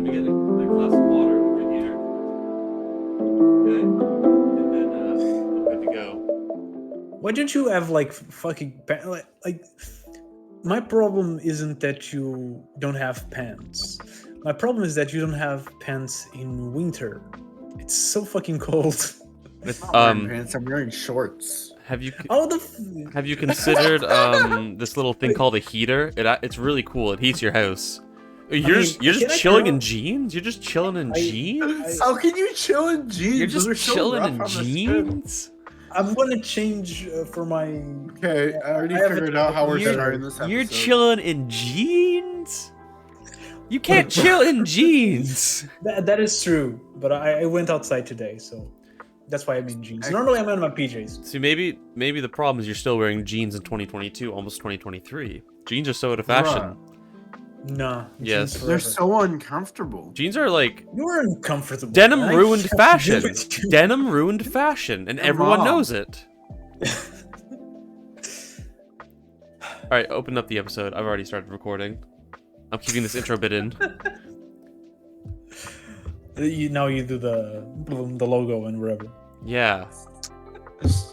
let me get a glass of water over here. Okay, and then I'm good to go. Why don't you have like fucking like? My problem isn't that you don't have pants. My problem is that you don't have pants in winter. It's so fucking cold. I'm wearing pants. I'm wearing shorts. Have you Have you considered this little thing called a heater? It's really cool. It heats your house. You're just chilling in jeans. You're just chilling in jeans. How can you chill in jeans? You're just chilling in jeans. I'm gonna change for my. Okay, I already figured out how we're starting this episode. You're chilling in jeans. You can't chill in jeans. That is true, but I went outside today, so that's why I'm in jeans. Normally I'm in my PJs. See, maybe the problem is you're still wearing jeans in 2022, almost 2023. Jeans are so out of fashion. Nah. Yes. They're so uncomfortable. Jeans are like... You're uncomfortable. Denim ruined fashion. Denim ruined fashion, and everyone knows it. Alright, open up the episode. I've already started recording. I'm keeping this intro bit in. Now you do the logo and whatever. Yeah.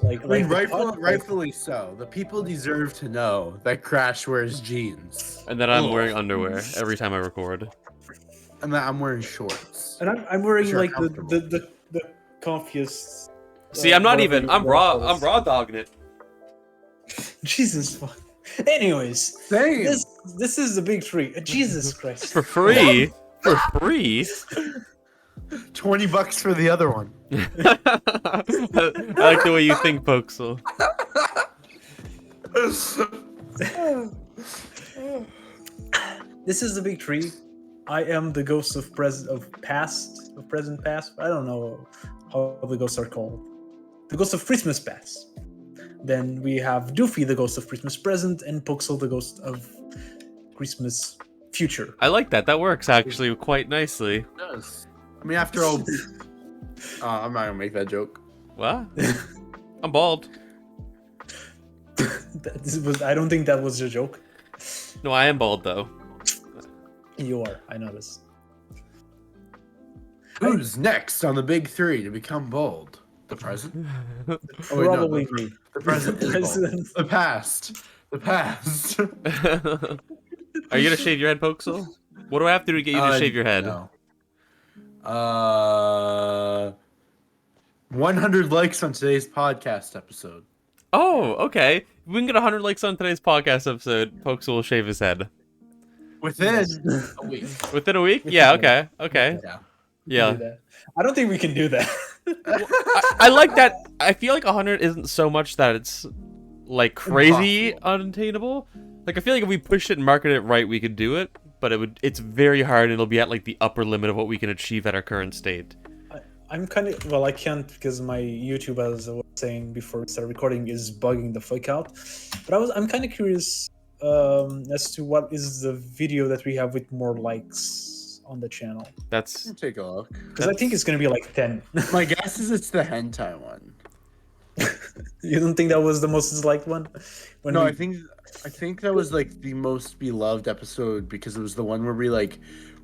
Rightfully so. The people deserve to know that Crash wears jeans. And that I'm wearing underwear every time I record. And that I'm wearing shorts. And I'm wearing like the comfiest. See, I'm not even. I'm raw dogging it. Jesus fuck. Anyways, this is the big three. Jesus Christ. For free. For free. $20 for the other one. I like the way you think, Poxal. This is the big tree. I am the ghost of present past. I don't know how the ghosts are called. The ghost of Christmas past. Then we have Doofy, the ghost of Christmas present, and Poxal, the ghost of Christmas future. I like that. That works actually quite nicely. It does. I mean, after all, I'm not gonna make that joke. What? I'm bald. I don't think that was a joke. No, I am bald though. You are. I know this. Who's next on the big three to become bald? The present? Probably me. The present is bald. The past. The past. Are you gonna shave your head, Poxal? What do I have to do to get you to shave your head? No. 100 likes on today's podcast episode. Oh, okay. If we can get 100 likes on today's podcast episode, Poxal will shave his head. Within a week. Within a week? Yeah, okay. Okay. Yeah. I don't think we can do that. I like that. I feel like 100 isn't so much that it's like crazy unattainable. Like I feel like if we pushed it and marketed it right, we could do it. But it's very hard, and it'll be at like the upper limit of what we can achieve at our current state. I'm kind of I can't because my YouTube, as I was saying before we started recording, is bugging the fuck out. But I'm kind of curious as to what is the video that we have with more likes on the channel. That's take a look because I think it's gonna be like 10. My guess is it's the hentai one. You don't think that was the most disliked one? No, I think that was like the most beloved episode because it was the one where we like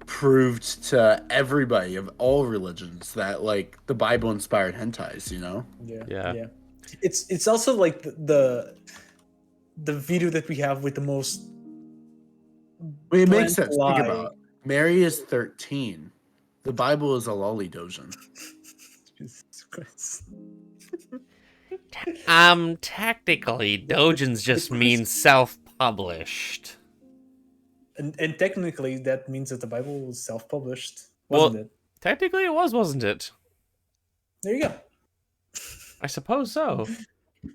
proved to everybody of all religions that like the Bible inspired hentais, you know? Yeah. It's also like the video that we have with the most. It makes sense. Think about it. Mary is 13. The Bible is a lolly doujin. Jesus Christ. Technically, doujins just mean self-published. And technically, that means that the Bible was self-published, wasn't it? Technically, it was, wasn't it? There you go. I suppose so. There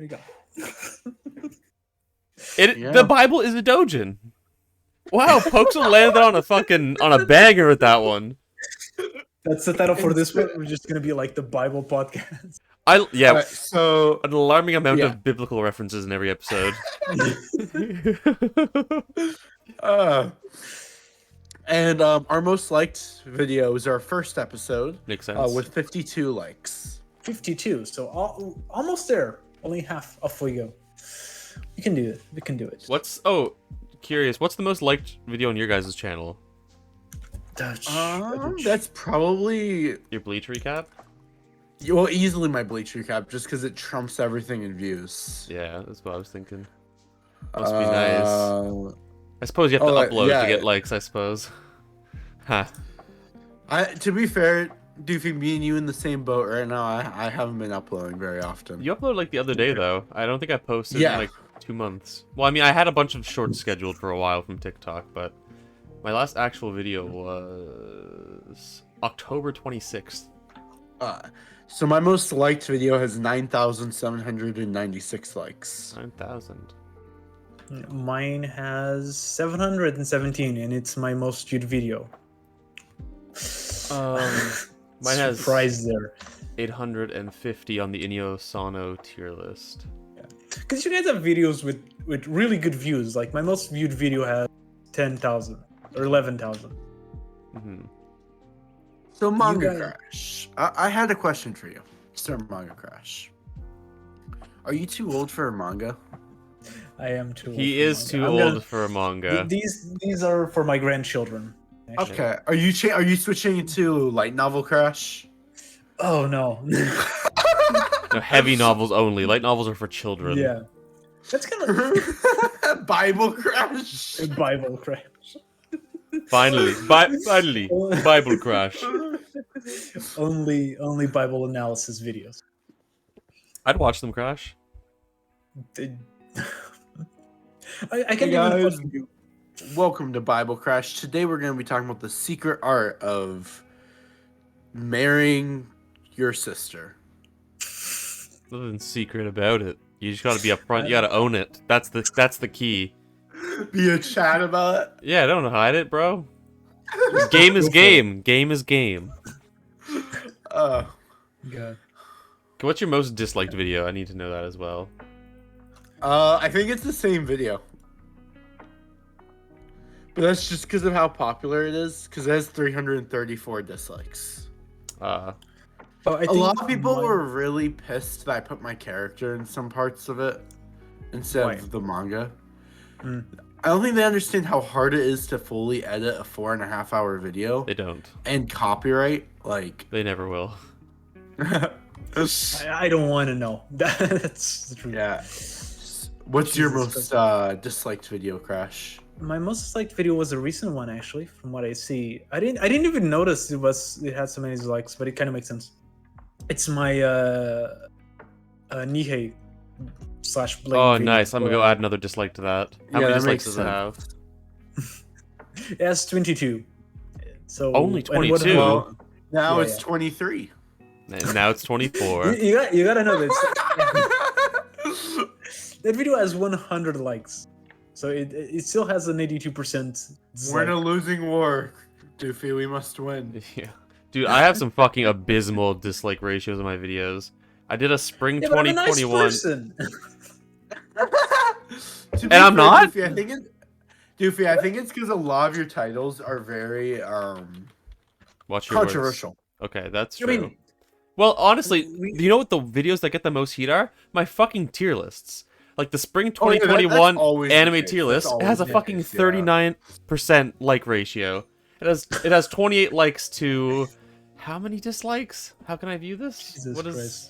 you go. The Bible is a doujin. Wow, Poxal landed on a banger with that one. That's the title for this one. We're just gonna be like the Bible podcast. So an alarming amount of biblical references in every episode. And our most liked video is our first episode. Makes sense. With 52 likes. 52. So almost there. Only half we go. We can do it. We can do it. Curious. What's the most liked video on your guys' channel? That's probably Your Bleach recap? well easily my Bleach recap, just because it trumps everything in views. Yeah, that's what I was thinking. Must be nice. I suppose you have to oh, upload yeah. to get likes, I suppose. Huh. To be fair, Doofy, me and you in the same boat right now. I haven't been uploading very often. You uploaded like the other day, though. I don't think I posted Yeah. in like 2 months. Well, I mean, I had a bunch of shorts scheduled for a while from TikTok, but my last actual video was October 26th. So my most liked video has 9,796 likes. 9,000. Mine has 717, and it's my most viewed video. Mine has surprise there. 850 on the Inyo Sano tier list. Because you guys have videos with really good views. Like my most viewed video has 10,000 or 11,000. Mm-hmm. So Manga guys- Crash, I had a question for you, Sir Manga Crash. Are you too old for a manga? I am too. He old is for too manga. old I'm gonna- for a manga. These are for my grandchildren. Actually. Okay. Are you switching to light novel Crash? Oh no. No, heavy novels only. Light novels are for children. Yeah. That's kind of Bible Crash. Bible crash. Finally, finally, Bible crash. Only Bible analysis videos. I'd watch them crash. I Hey can't guys, even. welcome to Bible Crash. Today we're going to be talking about the secret art of marrying your sister. Nothing secret about it. You just gotta be upfront. You gotta own it. That's the key. Be a chat about it. Yeah, don't hide it, bro. Game is game. Game is game. God. Okay, what's your most disliked video? I need to know that as well. I think it's the same video. But that's just because of how popular it is, because it has 334 dislikes. Oh, A lot of people were really pissed that I put my character in some parts of it instead Why? of the manga. Mm. I don't think they understand how hard it is to fully edit a 4.5 hour video They don't. and copyright. Like, They never will. I don't want to know. That's the truth. yeah. What's your Jesus most disliked video, Crash? My most disliked video was a recent one, actually. From what I see, I didn't even notice it had so many dislikes, but it kind of makes sense. It's my Nihei / Blade. Oh, video. nice. I'm gonna go add another dislike to that. How Yeah, many that dislikes makes does it have? It has 22. So Only and what- 22? Well, now Yeah, it's yeah. 23. And now it's 24. You gotta know this. That video has 100 likes, so it still has an 82%. We're in a losing war, Doofy. We must win. Yeah. Dude, I have some fucking abysmal dislike ratios in my videos. I did a spring Yeah, but I'm a nice 2021. person. And I'm not? Doofy, I think it's because a lot of your titles are very Watch your words. controversial. Okay, that's I true. mean, Well, honestly, we- you know what the videos that get the most heat are? My fucking tier lists. Like the spring Oh, yeah, that's 2021 always the anime case. tier That's list, it has a always the fucking case, yeah. 39% like ratio. It has 28 likes to how many dislikes? How can I view this? Jesus What is Christ.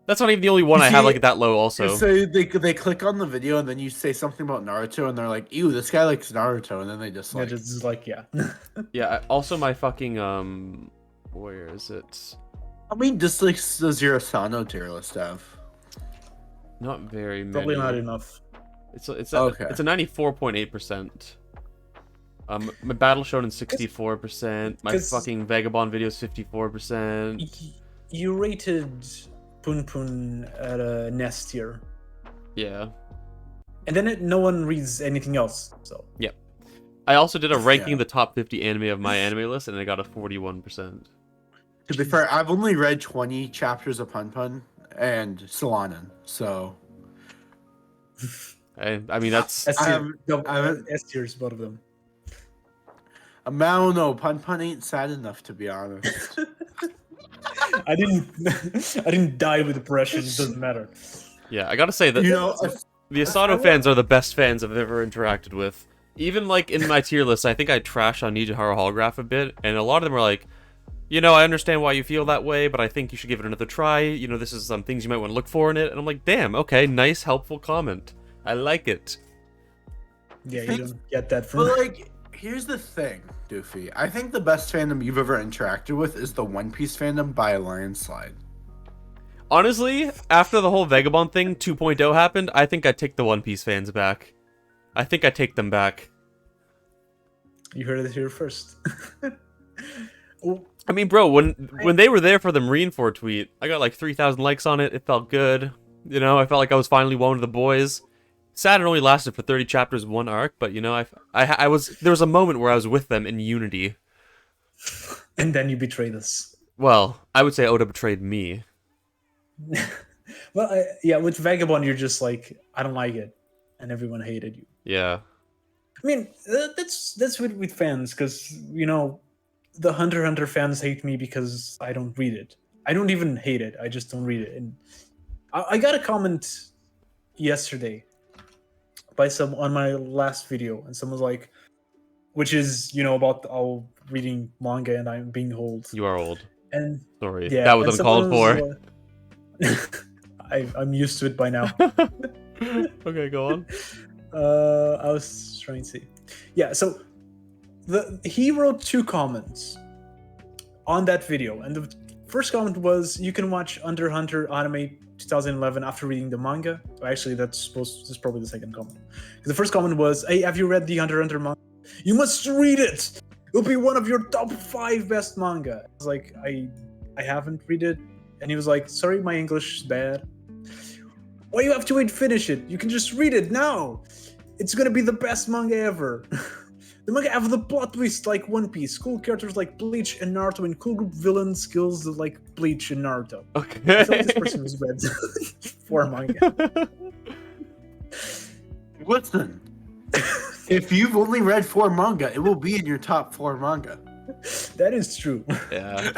That's not even the only one You I have see, like that low also. So they click on the video and then you say something about Naruto and they're like, "Ew, this guy likes Naruto," and then they just Yeah, like. just like yeah. Yeah, also my fucking where is it? How many dislikes does your Asano tier list have? Not very many. Probably not enough. It's a Okay. it's a 94.8%. My Battle Shonen 64%. My 'cause- fucking Vagabond video is 54%. You rated Pun Pun at a nest tier, Yeah. and then no one reads anything else. So I also did a ranking Yeah. the top 50 anime of my anime list, and I got a 41%. To be fair, I've only read 20 chapters of Pun Pun and Solanin, so I mean that's S I tier, haven't- I haven't- S tiers, both of them. I don't know. Pun Pun ain't sad enough, to be honest. I didn't die with depression. It doesn't matter. yeah. I gotta say that You know, the Asano fans are the best fans I've ever interacted with. Even like in my tier list, I think I trashed on Nijihara Holograph a bit, and a lot of them were like, I understand why you feel that way, but I think you should give it another try. This is some things you might want to look for in it. And I'm like, damn, okay, nice, helpful comment. I like it. Yeah, you don't get that from. But like, here's the thing, Doofy. I think the best fandom you've ever interacted with is the One Piece fandom by a landslide. Honestly, after the whole Vagabond thing 2.0 happened, I think I'd take the One Piece fans back. I think I'd take them back. You heard it here first. I mean, bro, when they were there for the Marineford tweet, I got like 3,000 likes on it. It felt good. I felt like I was finally one of the boys. Sad it only lasted for 30 chapters, one arc, but I was there was a moment where I was with them in unity. And then you betrayed us. Well, I would say Oda betrayed me. Well, yeah, with Vagabond, you're just like, I don't like it, and everyone hated you. Yeah. I mean, that's with fans, because the Hunter x Hunter fans hate me because I don't read it. I don't even hate it. I just don't read it. And I got a comment yesterday by some on my last video, and someone's like, which is about all reading manga and I'm being old. You are old. And sorry, yeah, that was uncalled for. I'm used to it by now. Okay, go on. I was trying to see. Yeah, so he wrote 2 comments on that video, and the first comment was, "You can watch Hunter x Hunter anime 2011 after reading the manga." Actually, that's probably the second comment. The first comment was, "Hey, have you read the Hunter x Hunter manga? You must read it. It'll be one of your top 5 best manga." I was like, I haven't read it, and he was like, "Sorry, my English is bad. Why you have to wait to finish it? You can just read it now. It's gonna be the best manga ever." The manga have the plot twist like One Piece, cool characters like Bleach and Naruto, and cool group villain skills like Bleach and Naruto. Okay. I feel like this person has read 4 manga. Listen, if you've only read 4 manga, it will be in your top 4 manga. That is true. Yeah.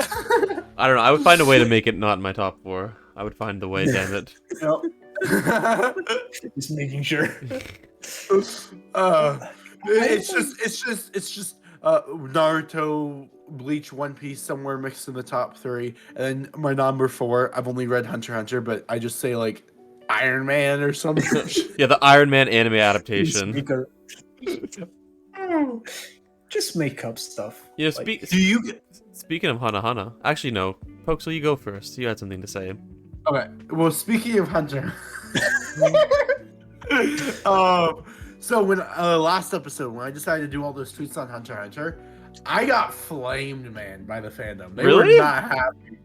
I don't know. I would find a way to make it not in my top 4. I would find the way, damn it. Just making sure. It's just Naruto, Bleach, One Piece somewhere mixed in the top 3, and then my number 4. I've only read Hunter x Hunter, but I just say like Iron Man or something. Yeah, the Iron Man anime adaptation. Just make up stuff. Speaking of Hana Hana, actually no, Poxal, you go first. You had something to say. Okay. Well, speaking of Hunter, so when last episode when I decided to do all those tweets on Hunter x Hunter, I got flamed, man, by the fandom. They Really? were not happy.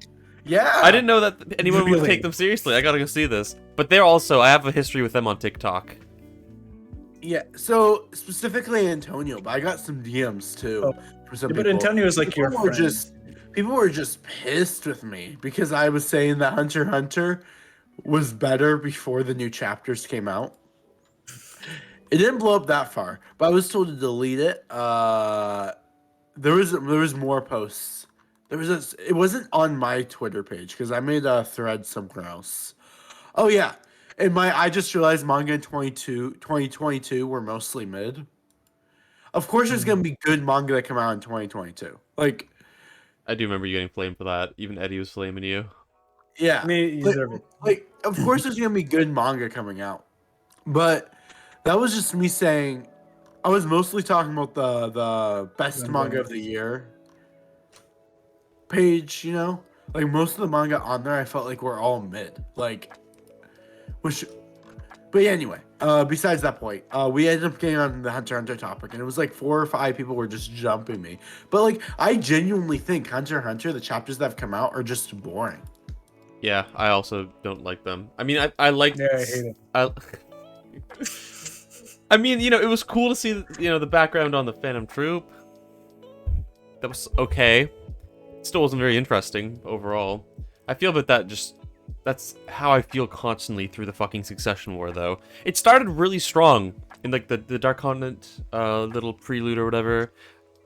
Yeah. I didn't know that anyone would Really? take them seriously. I gotta go see this. But they're also, I have a history with them on TikTok. Yeah. So specifically Antonio, but I got some DMs too for some But people. Antonio is like your friend. People were just pissed with me because I was saying that Hunter x Hunter was better before the new chapters came out. It didn't blow up that far, but I was told to delete it. There was more posts. It wasn't on my Twitter page because I made a thread somewhere else. Oh yeah, I just realized manga in 2022 were mostly mid. Of course, there's gonna be good manga that come out in 2022. Like, I do remember you getting flamed for that. Even Eddie was flaming you. yeah, I mean, you deserve it. like of course there's gonna be good manga coming out, but that was just me saying. I was mostly talking about the best manga of the year page, like most of the manga on there I felt like were all mid, like, but yeah, anyway, besides that point, we ended up getting on the Hunter x Hunter topic, and it was like 4 or 5 people were just jumping me, but like I genuinely think Hunter x Hunter, the chapters that have come out are just boring. Yeah, I also don't like them. I mean, I like. Yeah, I hate it. I mean, it was cool to see, the background on the Phantom Troop. That was okay. Still wasn't very interesting overall. I feel that that's how I feel constantly through the fucking Succession War, though. It started really strong in like the Dark Continent little prelude or whatever.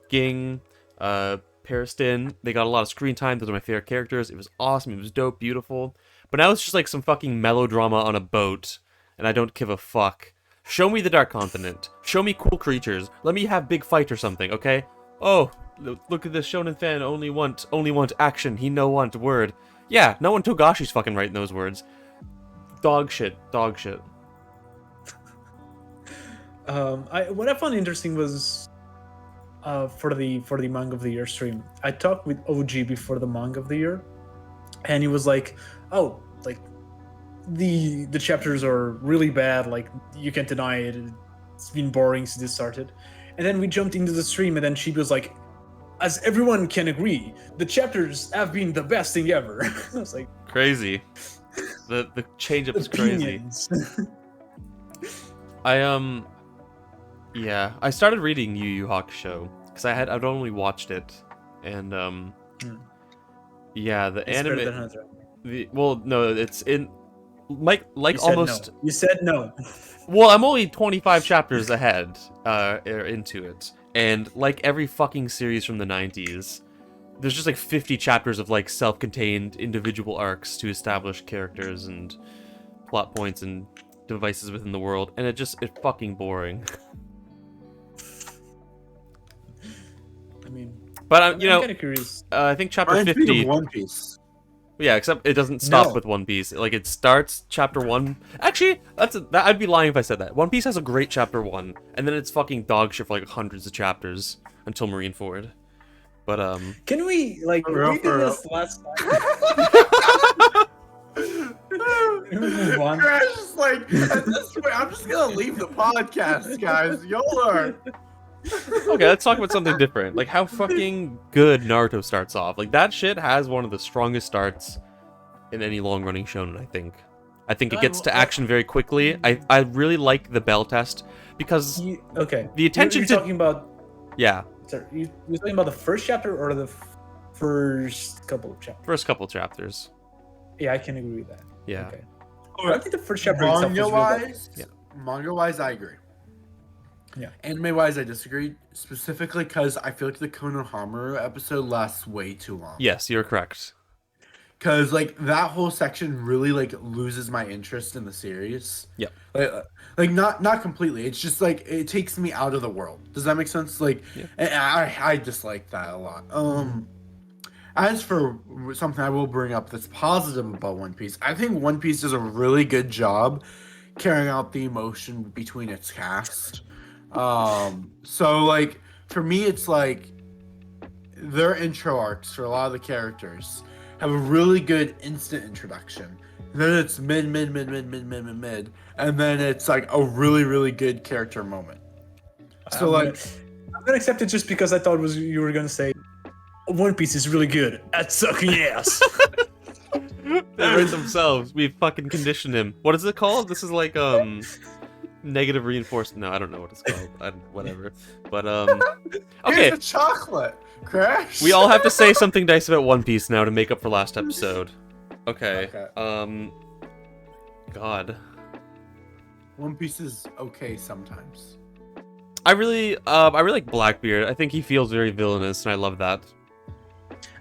Ging, Periston, they got a lot of screen time. Those are my favorite characters. It was awesome. It was dope, beautiful. But now it's just like some fucking melodrama on a boat, and I don't give a fuck. Show me the Dark Continent. Show me cool creatures. Let me have big fight or something, okay? Oh, look at this shonen fan. Only want action. He no want word. Yeah, no one Togashi's fucking writing those words. Dog shit. Dog shit. What I found interesting was for the Manga of the Year stream, I talked with OG before the Manga of the Year, and he was like, "Oh, like the chapters are really bad. Like you can't deny it. It's been boring since it started." And then we jumped into the stream, and then she was like, "As everyone can agree, the chapters have been the best thing ever." I was like, crazy. The change up is crazy. I started reading Yu Yu Hakusho because I'd only watched it, and yeah, the it's anime. better than Hunter. No, it's in like You said almost. no. You said no. Well, I'm only 25 chapters ahead into it, and like every fucking series from the 90s, there's just like 50 chapters of like self-contained individual arcs to establish characters and plot points and devices within the world, and it's fucking boring. I mean, But I'm kind of curious. I think chapter Reminds me 50. of One Piece. Yeah, except it doesn't stop No. with One Piece. Like it starts chapter 1. Actually, I'd be lying if I said that. One Piece has a great chapter 1, and then it's fucking dog shit for like hundreds of chapters until Marineford. But Can we like For real, we for did real. this last time? Can we move on? Crash is like, at this point, I'm just gonna leave the podcast, guys. Y'all are. okay, let's talk about something different. Like how fucking good Naruto starts off. Like that shit has one of the strongest starts in any long-running shonen, I think. I think it gets to action very quickly. I really like the bell test because Okay. the attention you're to talking about. yeah, Sorry, you're talking about the first chapter or the first couple of chapters? first couple chapters. Yeah, I can agree with that. Yeah. Okay. I think the first chapter itself was Manga really good. wise, Yeah. manga wise, I agree. Yeah. Anime wise, I disagree. Specifically because I feel like the Konohamaru episode lasts way too long. Yes, you're correct. Because like that whole section really like loses my interest in the series. Yep. Like not completely. It's just like it takes me out of the world. Does that make sense? Like, Yeah. and I dislike that a lot. As for something I will bring up that's positive about One Piece, I think One Piece does a really good job carrying out the emotion between its cast. So like for me, it's like their intro arcs for a lot of the characters have a really good instant introduction. Then it's mid, and then it's like a really good character moment. So I'm gonna accept it just because I thought you were gonna say One Piece is really good at sucking ass. They write themselves. We fucking conditioned him. What is it called? This is like negative reinforcement. No, I don't know what it's called. Whatever. But okay. Here's the chocolate. Crash. We all have to say something nice about One Piece now to make up for last episode. Okay. God. One Piece is okay sometimes. I really like Blackbeard. I think he feels very villainous, and I love that.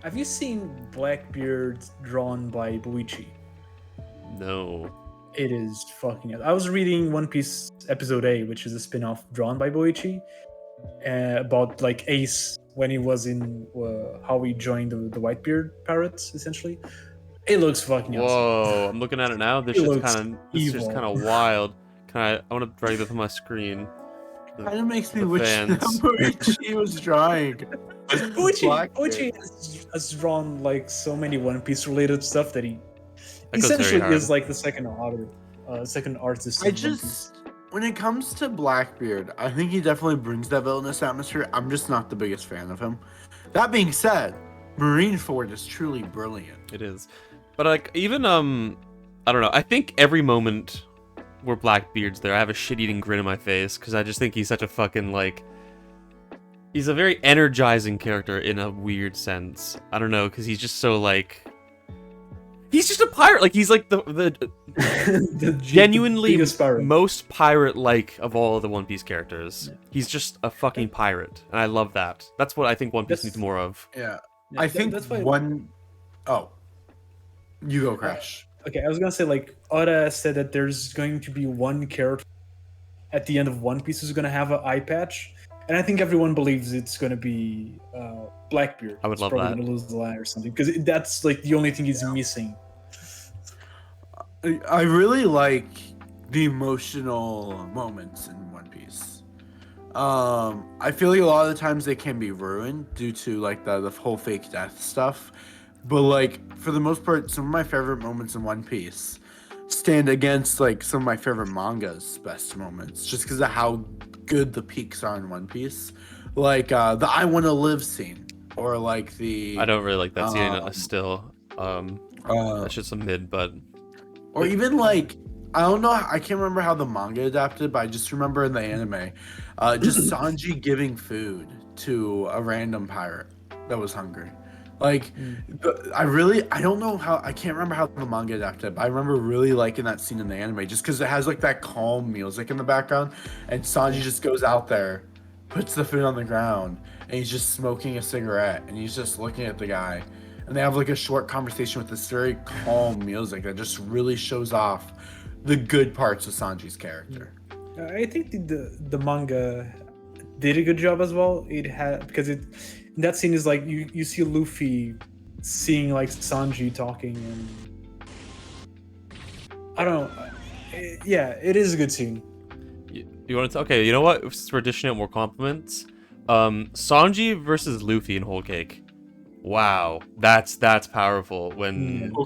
Have you seen Blackbeard drawn by Boichi? No. It is fucking. I was reading One Piece Episode A, which is a spin-off drawn by Boichi, about like Ace when he was in how he joined the Whitebeard pirates, essentially. It looks fucking awesome. Whoa! I'm looking at it now. This It is looks kind evil. of wild. I want to drag this on my screen. Kind of makes me The wish fans. Boichi was drawing. Boichi has drawn like so many One Piece related stuff that he That goes very essentially hard. is like the second artist. I in One Piece. just, when it comes to Blackbeard, I think he definitely brings that villainous atmosphere. I'm just not the biggest fan of him. That being said, Marineford is truly brilliant. It is, but like even I don't know. I think every moment where Blackbeard's there, I have a shit-eating grin on my face because I just think he's such a fucking like. He's a very energizing character in a weird sense. I don't know, because he's just so like. He's just a pirate. Like he's like the genuinely biggest pirate. most pirate-like of all of the One Piece characters. Yeah. He's just a fucking pirate, and I love that. That's what I think One Piece needs more of. Yeah, Yeah, I think that's why. one. Oh, you go, Crash. Okay, I was gonna say like Oda said that there's going to be one character at the end of One Piece who's gonna have an eye patch, and I think everyone believes it's gonna be Blackbeard. I would love probably that. gonna lose the line or something because that's like the only thing he's missing. I really like the emotional moments in One Piece. I feel like a lot of the times they can be ruined due to like the whole fake death stuff. But like for the most part, some of my favorite moments in One Piece stand against like some of my favorite manga's best moments, just because of how good the peaks are in One Piece. Like the "I Want to Live" scene, or like the I don't really like that scene still. That's just a mid, but or even like I don't know, I can't remember how the manga adapted, but I just remember in the anime, just Sanji giving food to a random pirate that was hungry. Like, I don't know how, I can't remember how the manga adapted, but I remember really liking that scene in the anime just because it has like that calm music in the background, and Sanji just goes out there, puts the food on the ground, and he's just smoking a cigarette, and he's just looking at the guy. And they have like a short conversation with this very calm music that just really shows off the good parts of Sanji's character. I think the manga did a good job as well. It had because that scene is like you see Luffy seeing like Sanji talking, and I don't know. Yeah, it is a good scene. you want to? Okay, you know what? Since we're dishing out more compliments, Sanji versus Luffy in Whole Cake. Wow, that's powerful. When Whole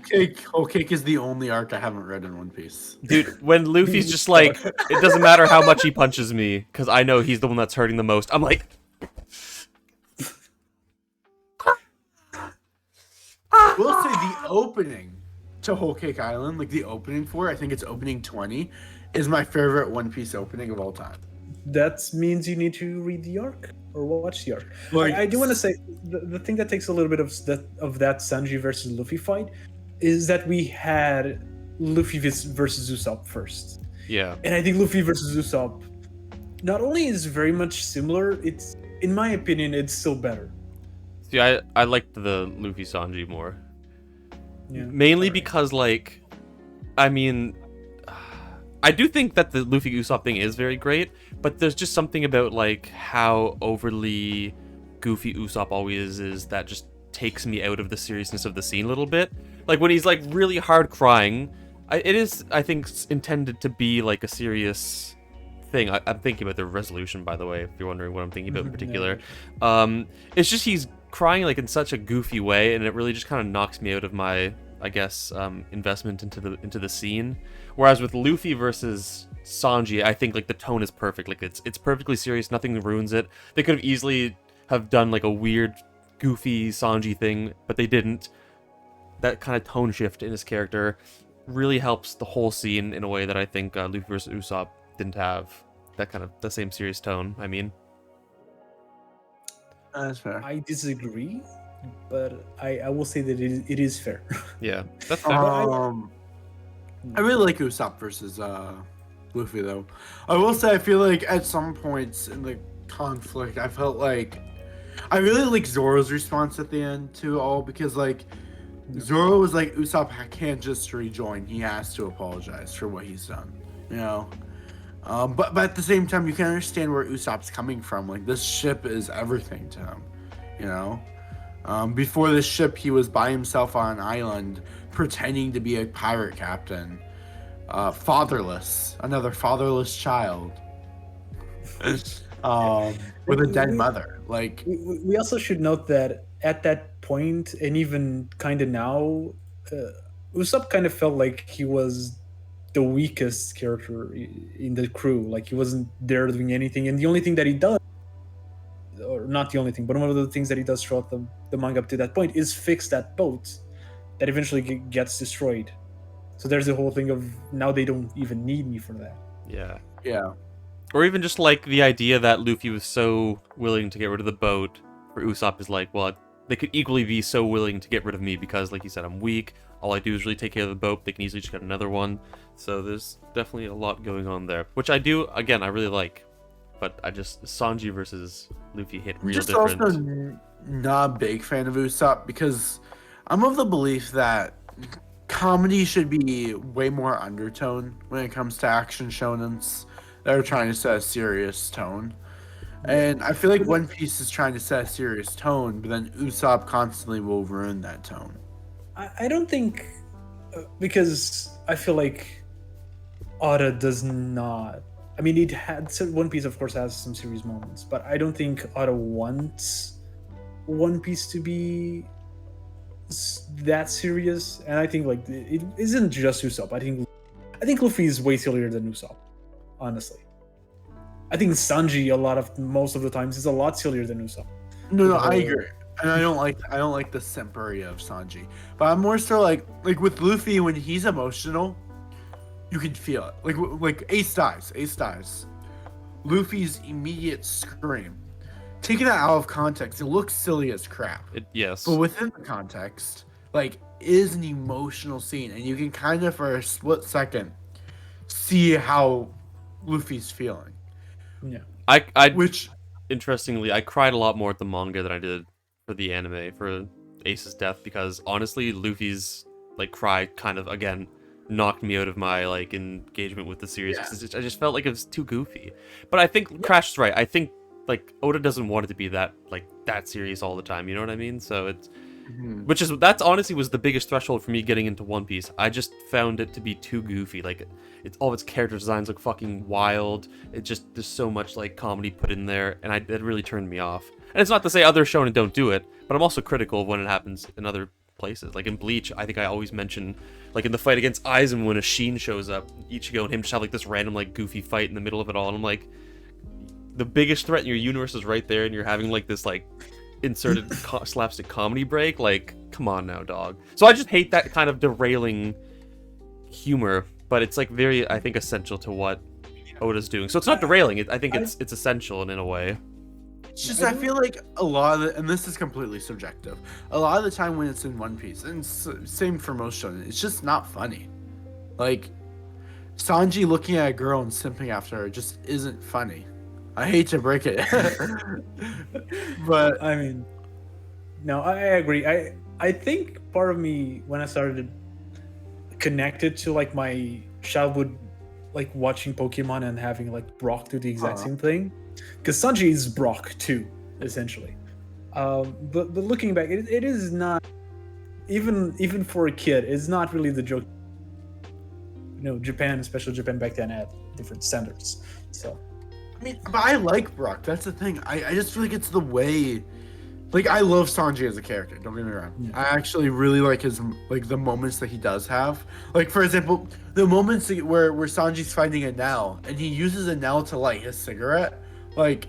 Cake is the only arc I haven't read in One Piece. dude, when Luffy's just like, it doesn't matter how much he punches me, because I know he's the one that's hurting the most. I'm like, We'll say the opening to Whole Cake Island, like the opening for it, I think it's opening 20, is my favorite One Piece opening of all time. That means you need to read the arc or watch the arc. Like, I do want to say the thing that takes a little bit of that Sanji versus Luffy fight is that we had Luffy versus Usopp first. yeah, And I think Luffy versus Usopp not only is very much similar, it's, in my opinion, it's still better. see, I liked the Luffy Sanji more. Yeah. Mainly because, like, I mean, I do think that the Luffy Usopp thing is very great, but there's just something about, like, how overly goofy Usopp always is that just takes me out of the seriousness of the scene a little bit. Like, when he's, like, really hard crying, it is, I think, intended to be, like, a serious thing. I'm thinking about the resolution, by the way, if you're wondering what I'm thinking about in particular. It's just he's crying, like, in such a goofy way, and it really just kind of knocks me out of my, I guess, investment into the scene. Whereas with Luffy versus Sanji, I think like the tone is perfect. Like it's perfectly serious. Nothing ruins it. They could have easily have done like a weird, goofy Sanji thing, but they didn't. That kind of tone shift in his character really helps the whole scene in a way that I think Luffy versus Usopp didn't have. That kind of the same serious tone. I mean, that's fair. I disagree, but I will say that it is fair. yeah, that's fair. I really like Usopp versus Luffy though. I will say I feel like at some points in the conflict I felt like I really like Zoro's response at the end to all, because like Zoro was like, Usopp can't just rejoin, he has to apologize for what he's done, you know. But at the same time you can understand where Usopp's coming from. Like, this ship is everything to him, you know. Before this ship he was by himself on an island pretending to be a pirate captain, fatherless, another fatherless child, with a dead mother. Like, we also should note that at that point, and even kind of now, Usopp kind of felt like he was the weakest character in the crew. Like, he wasn't there doing anything, and the only thing that he does, or not the only thing, but one of the things that he does throughout the manga up to that point is fix that boat that eventually gets destroyed. So there's the whole thing of now they don't even need me for that. yeah. Or even just like the idea that Luffy was so willing to get rid of the boat, for Usopp is like, well, they could equally be so willing to get rid of me because, like you said, I'm weak. All I do is really take care of the boat. They can easily just get another one. So there's definitely a lot going on there, which I do, again, I really like. But I just, Sanji versus Luffy hit real Just different. also not a big fan of Usopp because I'm of the belief that comedy should be way more undertone when it comes to action shonens. that are trying to set a serious tone. And I feel like One Piece is trying to set a serious tone, but then Usopp constantly will ruin that tone. I don't think because I feel like Oda does not. I mean, it had One Piece, of course, has some serious moments, but I don't think Oda wants One Piece to be that serious. And I think like it isn't just Usopp. I think Luffy is way sillier than Usopp, honestly. I think Sanji most of the times is a lot sillier than Usopp. No, I agree. And I don't like the simpery of Sanji. But I'm more so like with Luffy, when he's emotional, you can feel it. Like Ace dies. Luffy's immediate scream. Taking that out of context, it looks silly as crap. Yes. But within the context, like, it is an emotional scene, and you can kind of for a split second see how Luffy's feeling. Yeah. Which interestingly, I cried a lot more at the manga than I did for the anime for Ace's death, because honestly, Luffy's like cry kind of again knocked me out of my like engagement with the series. I just felt like it was too goofy. But I think Crash is right. I think like Oda doesn't want it to be that serious all the time. You know what I mean? So it's that's honestly was the biggest threshold for me getting into One Piece. I just found it to be too goofy. Like it's all of its character designs look fucking wild. It just there's so much like comedy put in there, and it really turned me off. And it's not to say other shonen don't do it, but I'm also critical of when it happens in other places. Like in Bleach, I think I always mention like in the fight against Aizen when a Sheen shows up, Ichigo and him just have like this random like goofy fight in the middle of it all, and I'm like, the biggest threat in your universe is right there, and you're having like this like inserted slapstick comedy break. Like, come on now, dog. So I just hate that kind of derailing humor, but it's like very, I think, essential to what Oda's doing. So it's not derailing. I think it's essential in a way. It's just I feel like a lot of and this is completely subjective. A lot of the time when it's in One Piece, and same for most shonen, it's just not funny. Like Sanji looking at a girl and simping after her just isn't funny. I hate to break it, but I mean, no, I agree. I think part of me when I started connected to like my childhood, like watching Pokemon and having like Brock do the exact same thing, because Sanji is Brock too, essentially. But looking back, it is not even for a kid. It's not really the joke. You know, Japan, especially Japan back then, had different standards. So. I mean, but I like Brock. That's the thing. I just feel like it's the way. Like, I love Sanji as a character. Don't get me wrong. Yeah. I actually really like his the moments that he does have. Like, for example, the moments where Sanji's fighting Enel and he uses Enel to light his cigarette. Like,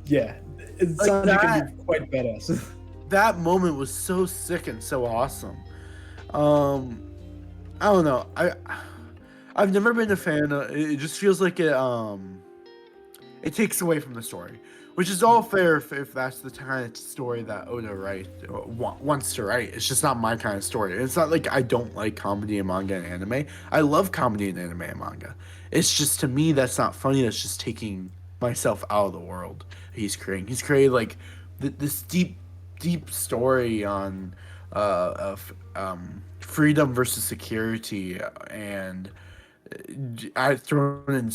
yeah, Sanji can be quite badass. That moment was so sick and so awesome. I don't know. I've never been a fan of it. Just feels like it takes away from the story, which is all fair if that's the kind of story that Oda wants to write. It's just not my kind of story. It's not like I don't like comedy in manga and anime. I love comedy in anime and manga. It's just, to me, that's not funny. That's just taking myself out of the world he's creating. He's created like this deep story on freedom versus security, and I thrown in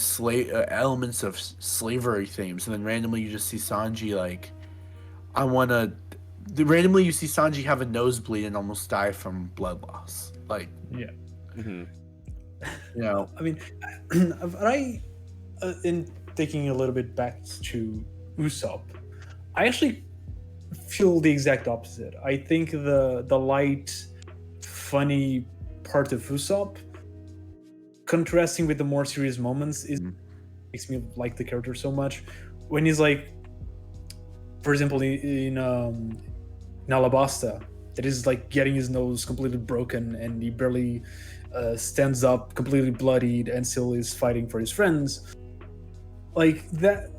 elements of slavery themes, and then randomly you just see Sanji randomly you see Sanji have a nosebleed and almost die from blood loss. Like, yeah, you know. I mean, in thinking a little bit back to Usopp, I actually feel the exact opposite. I think the light, funny part of Usopp, contrasting with the more serious moments, makes me like the character so much. When he's like, for example, in Alabasta, that is like getting his nose completely broken and he barely stands up, completely bloodied, and still is fighting for his friends. Like that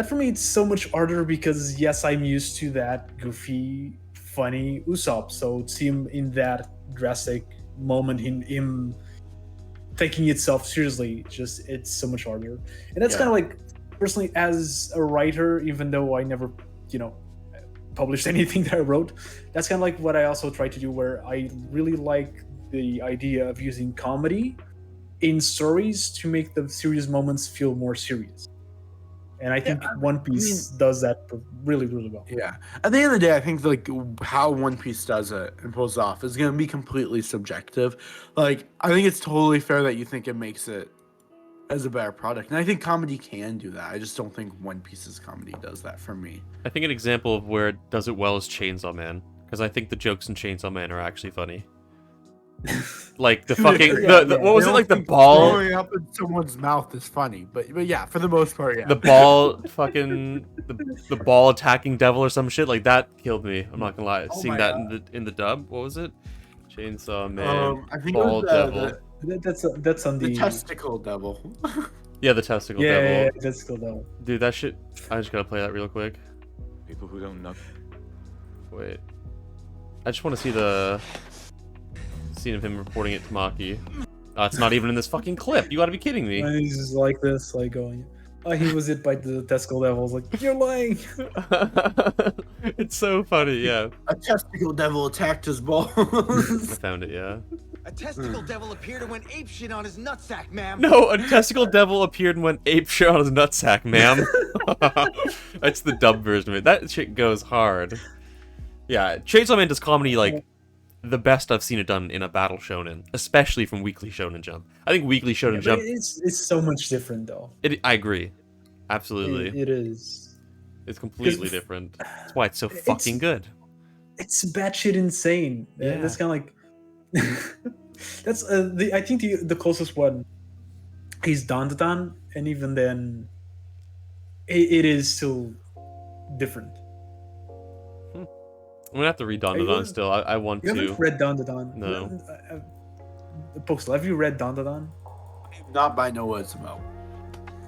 for me, it's so much harder because yes, I'm used to that goofy, funny Usopp. So to see him in that drastic moment, him taking itself seriously, it's so much harder. And that's kind of like, personally, as a writer, even though I never published anything that I wrote, that's kind of like what I also try to do, where I really like the idea of using comedy in stories to make the serious moments feel more serious. And I think One Piece does that really, really well. Yeah. At the end of the day, I think like how One Piece does it and pulls it off is going to be completely subjective. Like, I think it's totally fair that you think it makes it as a better product, and I think comedy can do that. I just don't think One Piece's comedy does that for me. I think an example of where it does it well is Chainsaw Man, because I think the jokes in Chainsaw Man are actually funny. Like the fucking what was it, like the ball blowing up in someone's mouth is funny, but yeah, for the most part, yeah. the ball fucking the ball attacking devil or some shit like that killed me. I'm not gonna lie. Oh Seeing my that God. in the dub, what was it? Chainsaw Man, I think ball it was devil. That's on the the testicle devil. Yeah, the testicle yeah, devil. yeah, that's still devil. Dude, that shit. I just gotta play that real quick. People who don't know. Wait. I just want to see the scene of him reporting it to Maki. Oh, it's not even in this fucking clip. You gotta be kidding me. And he's just like this, like going, "Oh, he was hit by the testicle devil." I was like, "You're lying." It's so funny, yeah. A testicle devil attacked his I balls. found it, yeah. A testicle devil appeared and went apeshit on his nutsack, ma'am. No, a testicle devil appeared and went apeshit on his nutsack, ma'am. That's the dub version of it. That shit goes hard. Yeah, Chainsaw Man does comedy like the best I've seen it done in a battle shonen, especially from Weekly Shonen Jump. I think Weekly Shonen Yeah, Jump. but it's so much different though. I agree, absolutely. It is. It's completely different. That's why it's so fucking good. It's batshit insane. Yeah. That's kind of like. That's I think the closest one is Dandadan, and even then, it is still different. I'm gonna have to read Dandadan still. I want You to. haven't read Dandadan? No. Poxal, have you read Dandadan? Not by no words about.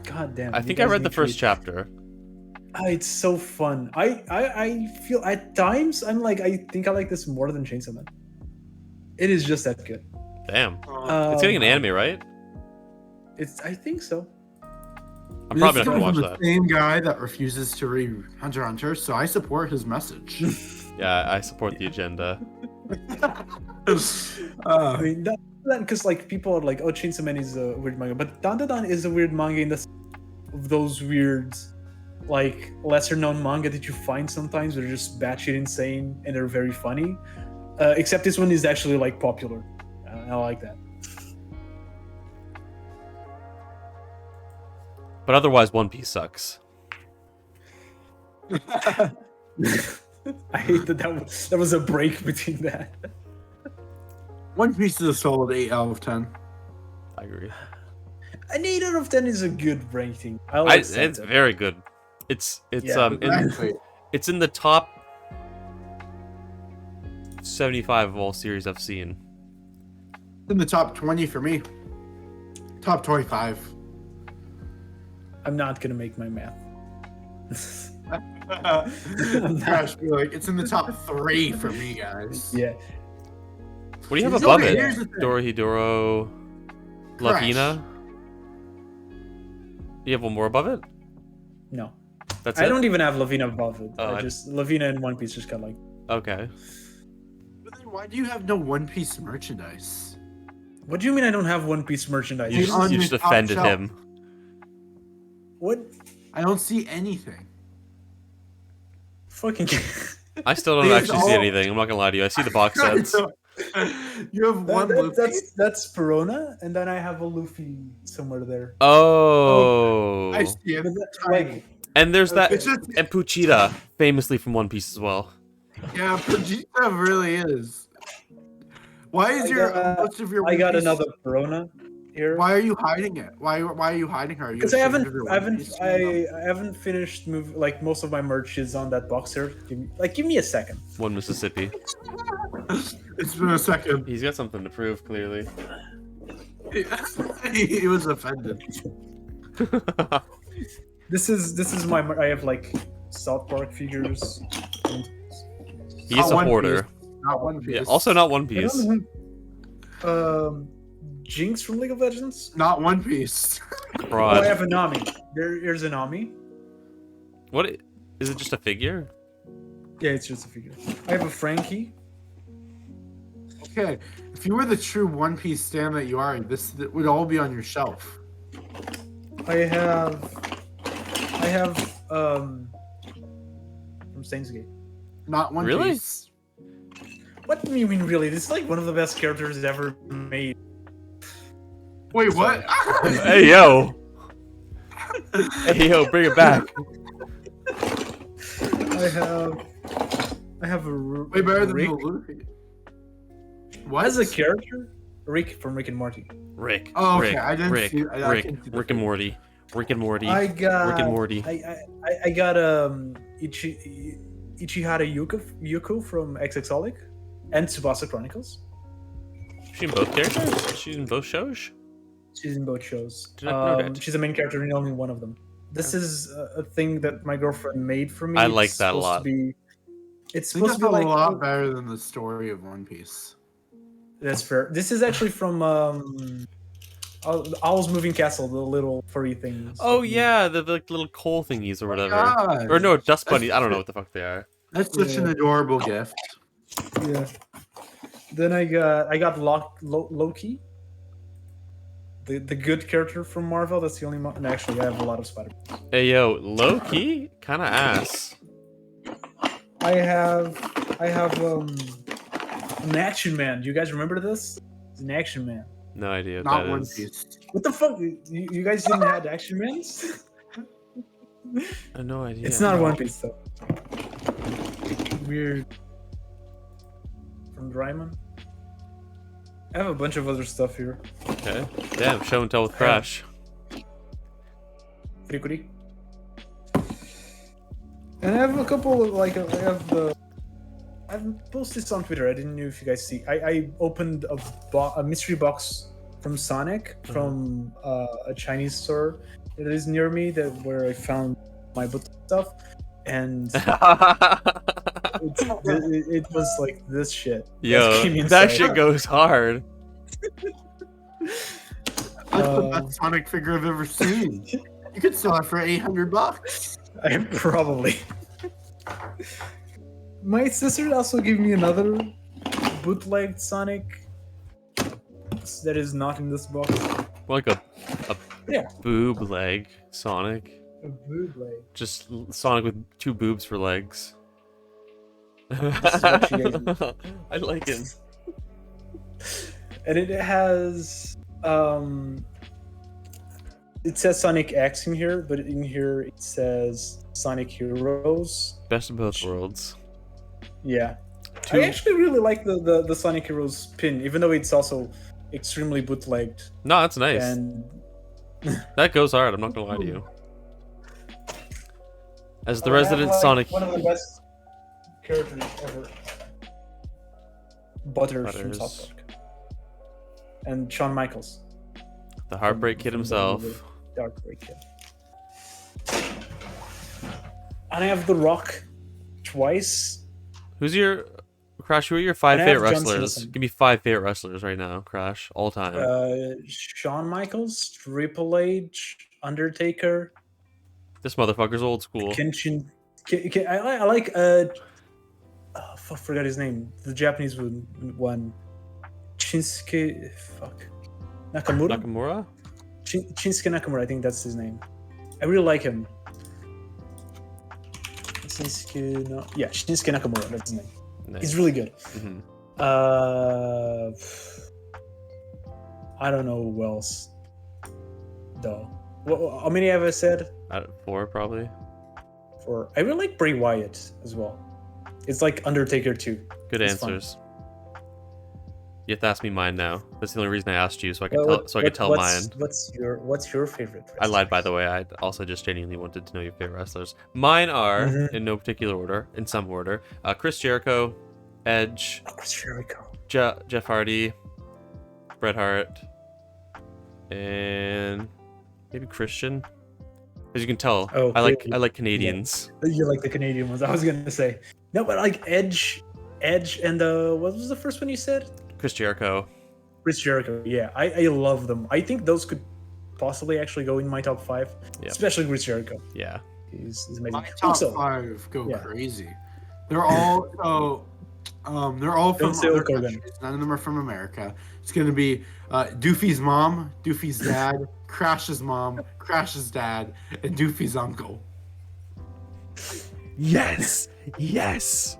God damn. I you think I guys read the need to first read- chapter. It's so fun. I feel at times I'm like I think I like this more than Chainsaw Man. It is just that good. Damn. It's getting an anime, right? I think so. I'm probably not gonna This watch is that. the same guy that refuses to read Hunter x Hunter, so I support his message. Yeah, I support the agenda. I mean that because like people are like, oh, Chainsaw Man is a weird manga, but Dandadan is a weird manga in the sense of those weird, like lesser known manga that you find sometimes that are just batshit insane and they're very funny. Except this one is actually like popular. I like that. But otherwise, One Piece sucks. I hate that was a break between that. One Piece is a solid 8 out of 10. I agree. An 8 out of 10 is a good rating. I like It's very good. It's Yeah, Exactly. it's in the top 75 of all series I've seen. In the top 20 for me. Top 25. I'm not gonna make my math. Gosh, be like, it's in the top 3 for me, guys. Yeah. What do you have Okay, above here's it? the thing. Dorohedoro, Lavina. You have one more above it? No. That's I it. don't even have Lavina above it. Oh, I just Lavina and One Piece just got like. Okay. But then why do you have no One Piece merchandise? What do you mean I don't have One Piece merchandise? You It's on just your top offended shelf. him. What I don't see anything. fucking? I still don't These actually see all- anything. I'm not gonna lie to you. I see the box sets. You have one Luffy. That's Perona, and then I have a Luffy somewhere there. Oh. I see it. But that- Tiny. like, And there's that. It's just, And Puchita, famously from One Piece as well. yeah, Vegeta really is. Why is most of your I One got Piece- another Perona here. Why are you hiding it? Why are you hiding her? Are you Because I ashamed of your One Piece? I haven't finished like most of my merch is on that box here. Give me a second. One Mississippi. It's been a second. He's got something to prove, clearly. He was offended. This is my I have like South Park figures. He's Not a One hoarder. Piece. Not One Piece. Yeah, also not One I Piece. don't know. Jinx from League of Legends. Not One Piece. Oh, I Fraud. have a Nami. Here's a Nami. Is it just a figure? Yeah, it's just a figure. I have a Frankie. Okay, if you were the true One Piece stan that you are, this would all be on your shelf. I have from Steins Gate. Not One Really? Piece. What do you mean, really? This is like one of the best characters ever made. Wait, what? Hey yo. Hey yo, bring it back. I have a Way better than Rick. the Luffy. What? As a character, Rick from Rick and Morty. Rick. Oh, okay. Rick, I didn't Rick, see- I Rick, couldn't see the Rick and face. Morty. Rick and Morty. I got Rick and Morty. I got Ichihara Yuko from XXholic and Tsubasa Chronicles. She's in both characters? She's in both shows? She's in both shows. Did not know that. She's a main character in only one of them. This is a thing that my girlfriend made for me. I like It's that a supposed lot. to be- it's I think supposed that's to be a like lot better than the story of One Piece. That's fair. This is actually from Owl's Moving Castle, the little furry things. Oh yeah, the like little coal thingies or whatever. God. Or no, dust bunnies. I don't know what the fuck they are. That's such an Yeah. adorable gift. Yeah. Then I got Loki, the good character from Marvel. That's the only. And actually, I have a lot of Spider. Hey yo, low key, kind of ass. I have an Action Man. Do you guys remember this? It's an Action Man. No idea what Not that One is. Piece. What the fuck? You guys didn't have Action Mans? I have no idea. It's not One Piece though. Weird. From Dryman. I have a bunch of other stuff here. Okay. Damn, show and tell with Crash. Frikuri. And I have a couple of I've posted this on Twitter. I didn't know if you guys see. I opened a mystery box from Sonic from a Chinese store that is near me where I found my book stuff, and it was like this shit. Yo, came that inside. shit goes hard. That's the best Sonic figure I've ever seen. You could sell it for $800. I probably. My sister also gave me another bootlegged Sonic that is not in this box. Like a Yeah. boob leg Sonic. A bootleg. Just Sonic with two boobs for legs. is what she gave me. I like it. And it has it says Sonic X in here, but in here it says Sonic Heroes. Best of both worlds. Yeah. Two- I actually really like the Sonic Heroes pin, even though it's also extremely bootlegged. No, that's nice. And That goes hard, I'm not gonna lie to you. As the I have, resident like, Sonic. one of the best characters ever. Butters from Butters. South Park. And Shawn Michaels. The Heartbreak Kid himself. Dark Break Kid. And I have The Rock twice. Who's your Crash? Who are your 5 And I have favorite John wrestlers? Cena. Give me 5 favorite wrestlers right now, Crash, all time. Shawn Michaels, Triple H, Undertaker, This motherfucker's old school. Kenshin. I like I forgot his name. The Japanese one. Shinsuke. Fuck. Nakamura. Nakamura? Shinsuke Nakamura. I think that's his name. I really like him. Shinsuke Nakamura. That's his name. Nice. He's really good. Mhm. I don't know who else. Though. How many have I said? 4 probably. I really like Bray Wyatt as well. It's like Undertaker too. Good It's fun. answers. You have to ask me mine now. That's the only reason I asked you, so I could tell mine. What's your favorite? I lied, by the way. I also just genuinely wanted to know your favorite wrestlers. Mine are, Mhm. in no particular order, in some order, Chris Jericho, Edge, Oh, Chris Jericho. Jeff Hardy, Bret Hart, and maybe Christian. As you can tell, Oh, I like clearly. Canadians. You like the Canadian ones? I was gonna say no, but I like Edge, and what was the first one you said? Chris Jericho. Chris Jericho. Yeah, I love them. I think those could possibly actually go in my top 5, Yeah. especially Chris Jericho. Yeah. He's amazing. My top Also, 5 go yeah. crazy. They're all so. They're all from Don't say other Hulk Hogan. countries. None of them are from America. It's gonna be Doofy's mom, Doofy's dad, Crash's mom, Crash's dad, and Doofy's uncle. Yes, yes.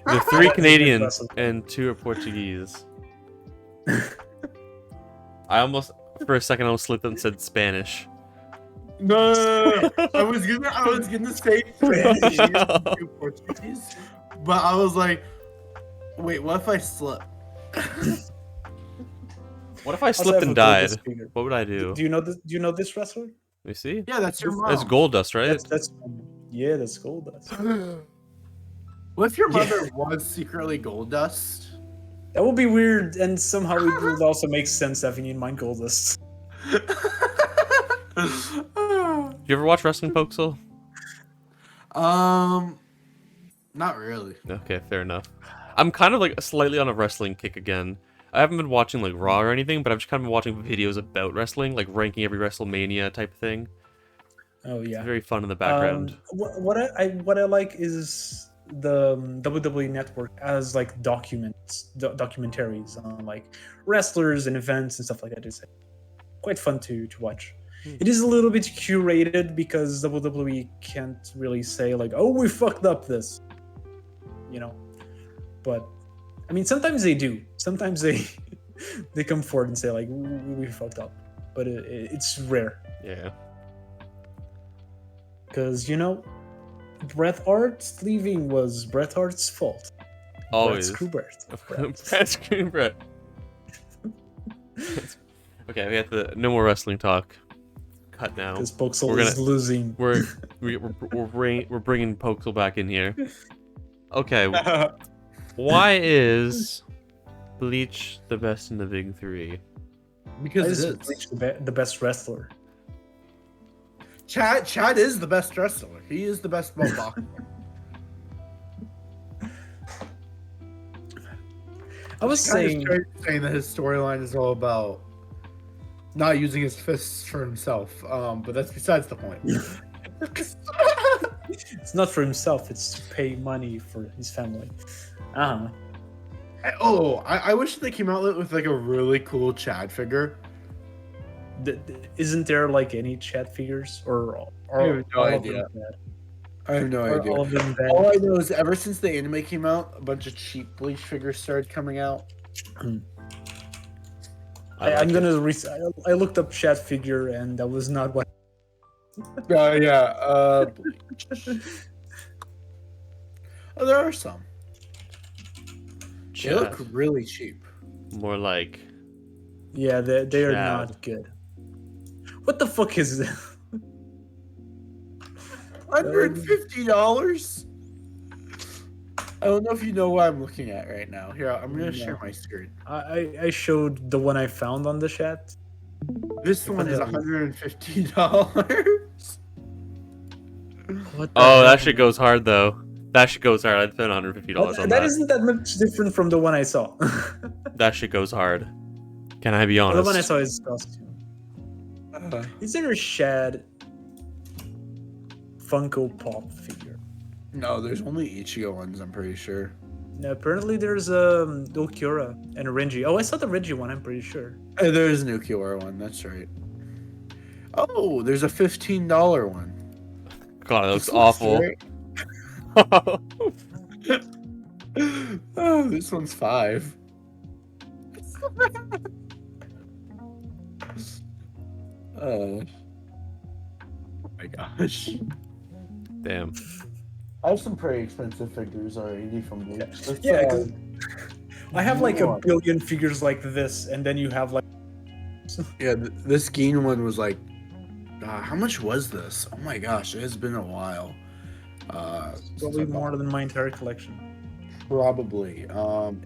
The 3 Canadians and 2 are Portuguese. I almost, for a second, slipped and said Spanish. No. I was gonna say Spanish and Portuguese, but I was like, wait, what if I slip? What if I Also, slipped have and a died? Goldust figure. What would I do? Do you know this? Do you know this wrestler? Let me see. Yeah, that's your mom. It's Goldust, right? That's yeah, that's Goldust. What if your mother was secretly Goldust? That would be weird, and somehow it would also make sense having in mind Goldust. You ever watch wrestling, Poxal? Not really. Okay, fair enough. I'm kind of like slightly on a wrestling kick again. I haven't been watching like Raw or anything, but I've just kind of been watching videos about wrestling, like ranking every WrestleMania type of thing. Oh yeah. It's very fun in the background. What I like is the WWE Network as like documentaries on like wrestlers and events and stuff like that. It's quite fun to watch. It is a little bit curated because WWE can't really say like, oh, we fucked up this, you know. But I mean, sometimes they do. Sometimes they they come forward and say like, we fucked up, but it's rare. Yeah. Because, you know, Bret Hart's leaving was Bret Hart's fault. Always. Screw Bret. Screw Bret. Okay, we have to. No more wrestling talk. Cut now. Because Poxal is losing. We're bringing Poxal back in here. Okay. Why is Bleach the best in the big 3? Because it is Bleach the best wrestler. Chad is the best wrestler. He is the best boxer. I was saying that his storyline is all about not using his fists for himself, but that's besides the point. It's not for himself, it's to pay money for his family. I wish they came out with like a really cool Chad figure. Isn't there like any Chad figures or I have no idea. I have no idea. All of them bad? All I know is ever since the anime came out, a bunch of cheap Bleach figures started coming out. I looked up Chad figure and that was not what. Bleach. Oh, there are some. They look really cheap. More like. Yeah, they are Chad. not good. What the fuck is that? $150? I don't know if you know what I'm looking at right now. Here, I'm gonna share my screen. I showed the one I found on the chat. This one is $150. That shit goes hard though. That shit goes hard. I'd spend $150 on that. That isn't that much different from the one I saw. That shit goes hard. Can I be honest? The one I saw is costume. Is there a Shad Funko Pop figure? No, there's only Ichigo ones, I'm pretty sure. No, apparently there's Okura and a Renji. Oh, I saw the Renji one, I'm pretty sure. There is an Ukiora one, that's right. Oh, there's a $15 one. God, that looks awful. Oh, this one's $5. Oh my gosh. Damn. I have some pretty expensive figures already from Bleach. Yeah, because I have like a billion figures like this, and then you have like. Yeah, this Geen one was like. How much was this? Oh my gosh, it has been a while. Probably more than my entire collection. Probably.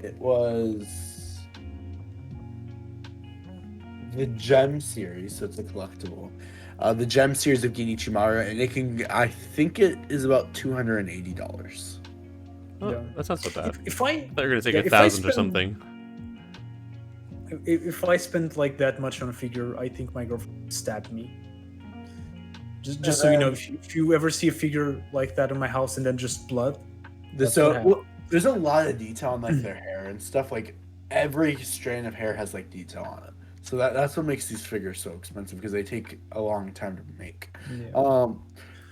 It was the Gem series, so it's a collectible. The Gem series of Genichimara, and I think it is about $280. Oh, Yeah. that's not so bad. If I thought you were gonna take yeah, 1,000 or something. If I spent like that much on a figure, I think my girlfriend would stab me. Just so you know, if you ever see a figure like that in my house and then just blood, There's a lot of detail on like their hair and stuff. Like every strand of hair has like detail on it. So that's what makes these figures so expensive because they take a long time to make. Yeah.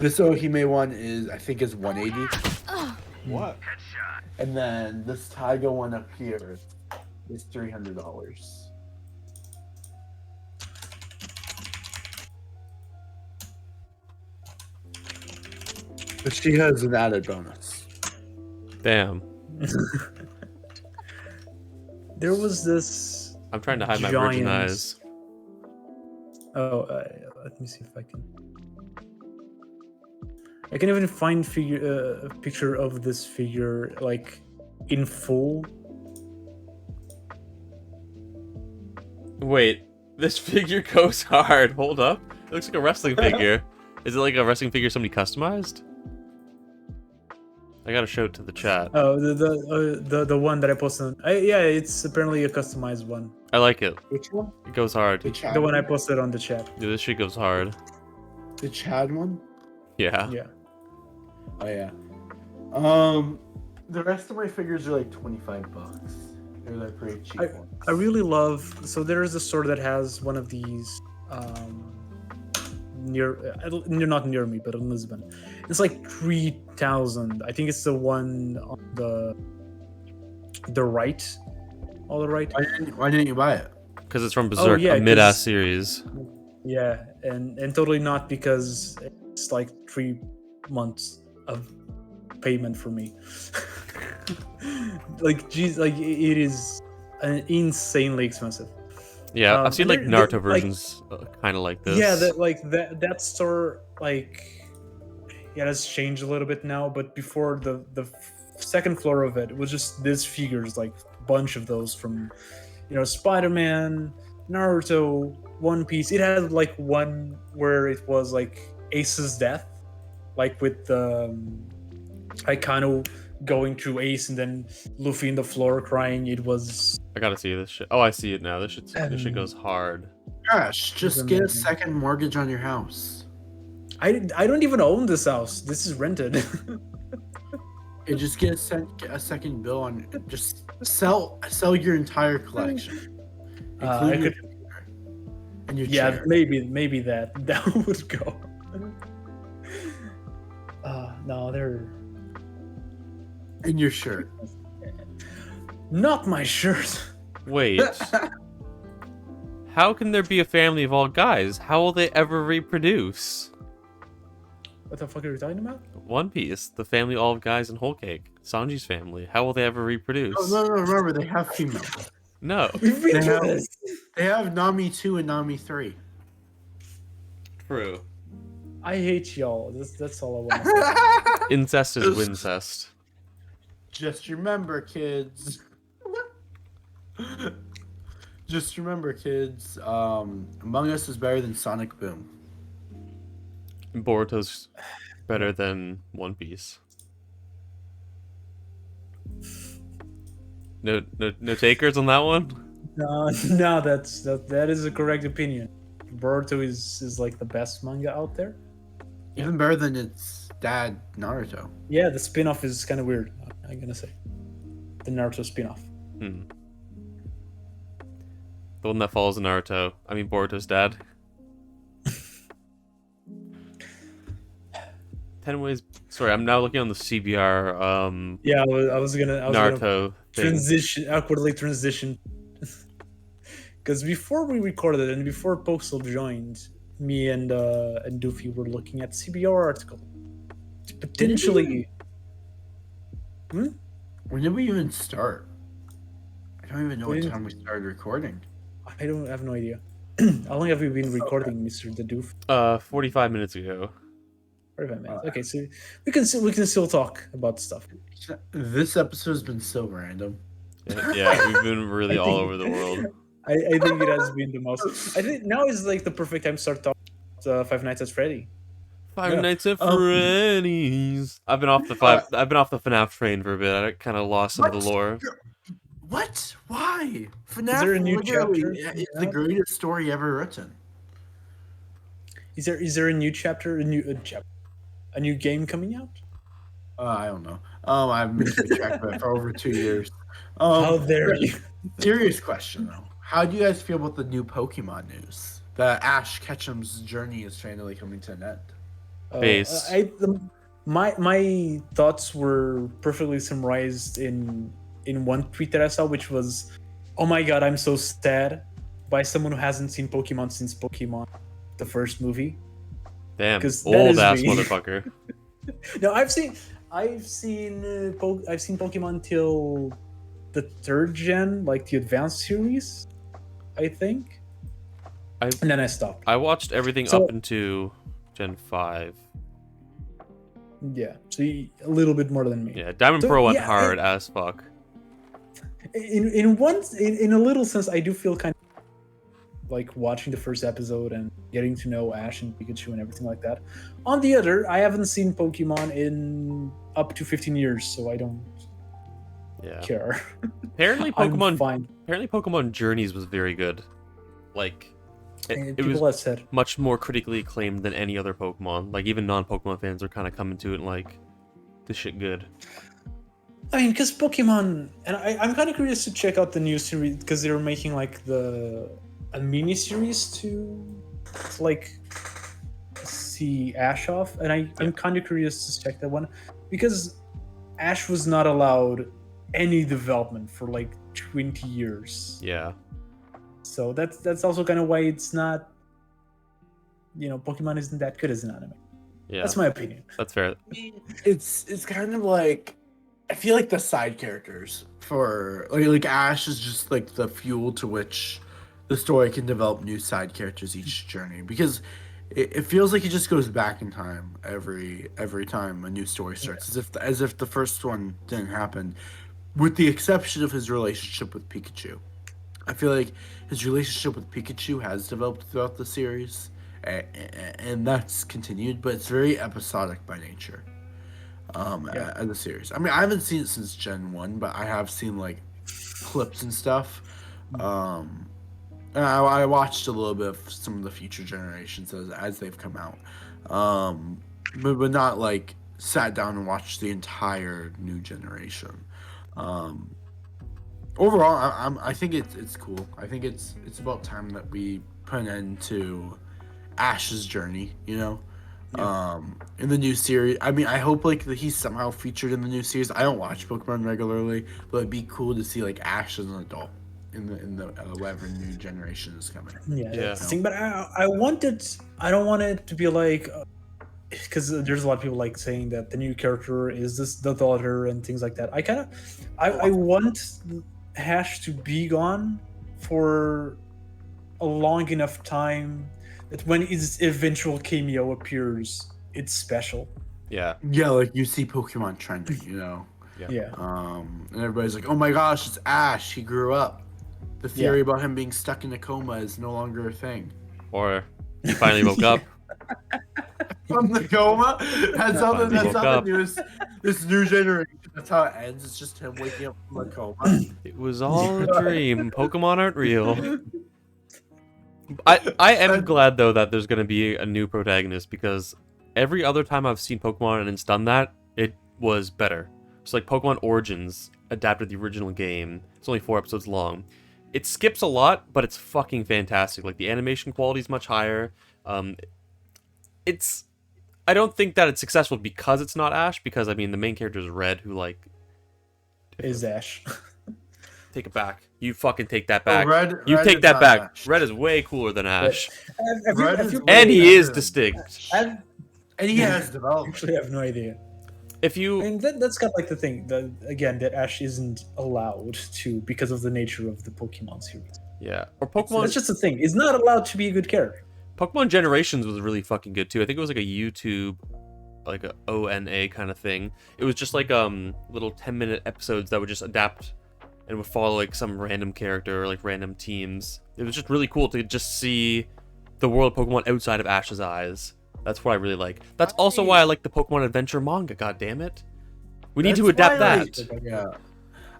This Ohime one is I think is 180. What? And then this Taiga one up here is $300. But she has an added bonus. Damn. There was this. I'm trying to hide my virgin giant- eyes. Oh, let me see if I can. I can even find a picture of this figure like in full. Wait, this figure goes hard. Hold up. It looks like a wrestling figure. Is it like a wrestling figure somebody customized? I gotta show it to the chat. Oh, the one that I posted. Yeah, it's apparently a customized one. I like it. Which one? It goes hard. The Chad The one I posted on the chat. Dude, this shit goes hard. The Chad one? Yeah. Yeah. Oh yeah. The rest of my figures are like $25. They're like pretty cheap ones. I really love. So there is a store that has one of these not near me, but in Lisbon. It's like 3,000. I think it's the one on the right. All the right. Why didn't you buy it? Because it's from Berserk, yeah, a mid-ass 'cause- series. Yeah, and totally not because it's like 3 months of payment for me. Like, geez, like it is insanely expensive. Yeah, I've seen like they're, Naruto like- versions kind of like this. Yeah, that store, like, yeah, has changed a little bit now. But before the second floor of it was just this figures, like a bunch of those from, Spider-Man, Naruto, One Piece. It had like one where it was like Ace's death, like with Icano going through Ace and then Luffy in the floor crying. It was. I gotta see this shit. Oh, I see it now. This shit goes hard. Gosh, just get a amazing. second mortgage on your house. I don't even own this house. This is rented. You just get a second bill on. Just sell your entire collection, I including your could- computer and your Yeah, chair. maybe that would go. No, they're And your shirt. not my shirt. Wait. How can there be a family of all guys? How will they ever reproduce? What the fuck are you talking about? One Piece, the family all of guys in Whole Cake, Sanji's family. How will they ever reproduce? Oh, no, remember they have female. No. We've been They through have- this. They have Nami 2 and Nami 3. True. I hate y'all. That's all I want to say. Incest is wincest. Just remember, kids. Just remember, kids. Among Us is better than Sonic Boom. Boruto's better than One Piece. No takers on that one? No, that is a correct opinion. Boruto is like the best manga out there. Even better than its dad, Naruto. Yeah, the spin-off is kind of weird. I'm gonna say the Naruto spin-off. The one that follows Naruto. I mean Boruto's dad. 10 ways. Sorry, I'm now looking on the CBR. Yeah, I was gonna Naruto thing. awkwardly transition. Because before we recorded and before Poxal joined, me and Doofy were looking at CBR article. Potentially. When did we even start? I don't even know We what didn't- time we started recording. I have no idea. How long have we been recording, Mr. The Doof? 45 minutes ago. 45 minutes. Okay, so we can still talk about stuff. This episode's been so random. Yeah, we've been really all over the world. I think it has been the most. I think now is like the perfect time to start talking about Five Nights at Freddy. Five Yeah. Nights at Freddy's. I've been off the FNAF train for a bit. I kind of lost some of the lore. What? Why? FNAF there a new literally chapter? is the greatest story ever written. Is there a new chapter, a new game coming out? I don't know. I've been keeping track of it for over 2 years. How dare you? Serious question though. How do you guys feel about the new Pokemon news? That Ash Ketchum's journey is finally coming to an end. Base. My thoughts were perfectly summarized in one tweet that I saw, which was, "Oh my god, I'm so sad," by someone who hasn't seen Pokemon since Pokemon, the first movie. Damn, 'Cause that old is ass me. motherfucker. No, I've seen Pokemon till the third gen, like the advanced series, I think, and then I stopped. I watched everything So- up into Gen 5. Yeah, so a little bit more than me. Yeah, Diamond So, Pro went yeah, hard as fuck. In a little sense, I do feel kind of like watching the first episode and getting to know Ash and Pikachu and everything like that. On the other, I haven't seen Pokemon in up to 15 years, so I don't Yeah. care. Apparently I'm Pokemon fine. Pokemon Journeys was very good. Like And it people was have said, much more critically acclaimed than any other Pokemon. Like even non-Pokemon fans are kind of coming to it and like, this shit good. I mean, because Pokemon, and I'm kind of curious to check out the new series because they were making like a mini series to like see Ash off, and I'm kind of curious to check that one because Ash was not allowed any development for like 20 years. Yeah. So that's also kind of why it's not, Pokemon isn't that good as an anime. Yeah. That's my opinion. That's fair. It's kind of like, I feel like the side characters for like Ash is just like the fuel to which the story can develop new side characters each journey, because it feels like it just goes back in time every time a new story starts, as if the first one didn't happen, with the exception of his relationship with Pikachu. I feel like his relationship with Pikachu has developed throughout the series, and that's continued, but it's very episodic by nature. As a series. I mean, I haven't seen it since Gen 1, but I have seen like clips and stuff. And I watched a little bit of some of the future generations as they've come out. But not like sat down and watched the entire new generation. Overall, I think it's cool. I think it's about time that we put an end to Ash's journey, in the new series. I mean, I hope like that he's somehow featured in the new series. I don't watch Pokemon regularly, but it'd be cool to see like Ash as an adult in the whatever new generation is coming. Yeah, Yeah. that's the thing. But I don't want it to be like, because there's a lot of people like saying that the new character is the daughter and things like that. I want Ash to be gone for a long enough time that when his eventual cameo appears, it's special. Yeah. Yeah, like you see Pokemon trending, Yeah. and everybody's like, "Oh my gosh, it's Ash! He grew up." The theory about him being stuck in a coma is no longer a thing. Or he finally woke up. From the coma? That's how Finally woke the up. newest, this new generation. That's how it ends. It's just him waking up from a coma. It was all a dream. Pokemon aren't real. I am glad though that there's gonna be a new protagonist, because every other time I've seen Pokemon and it's done that, it was better. So like Pokemon Origins adapted the original game. It's only 4 episodes long. It skips a lot, but it's fucking fantastic. Like the animation quality is much higher. I don't think that it's successful because it's not Ash, because I mean the main character is Red, who like Is Ash. take it back. You fucking take that back. Red Take is that not back. Ash. Red is way cooler than Ash. Red is And he way is better. distinct. I And he has development. actually have no idea. If you And that's kind of like the thing that Ash isn't allowed to because of the nature of the Pokemon series. yeah, or So Pokemon that's just the thing. He's not allowed to be a good character. Pokemon Generations was really fucking good too. I think it was like a YouTube, like a ONA kind of thing. It was just like little 10-minute episodes that would just adapt and would follow like some random character or like random teams. It was just really cool to just see the world of Pokemon outside of Ash's eyes. That's what I really like. That's also why I like the Pokemon Adventure manga. God damn it, we need to That's adapt why, that. like, yeah.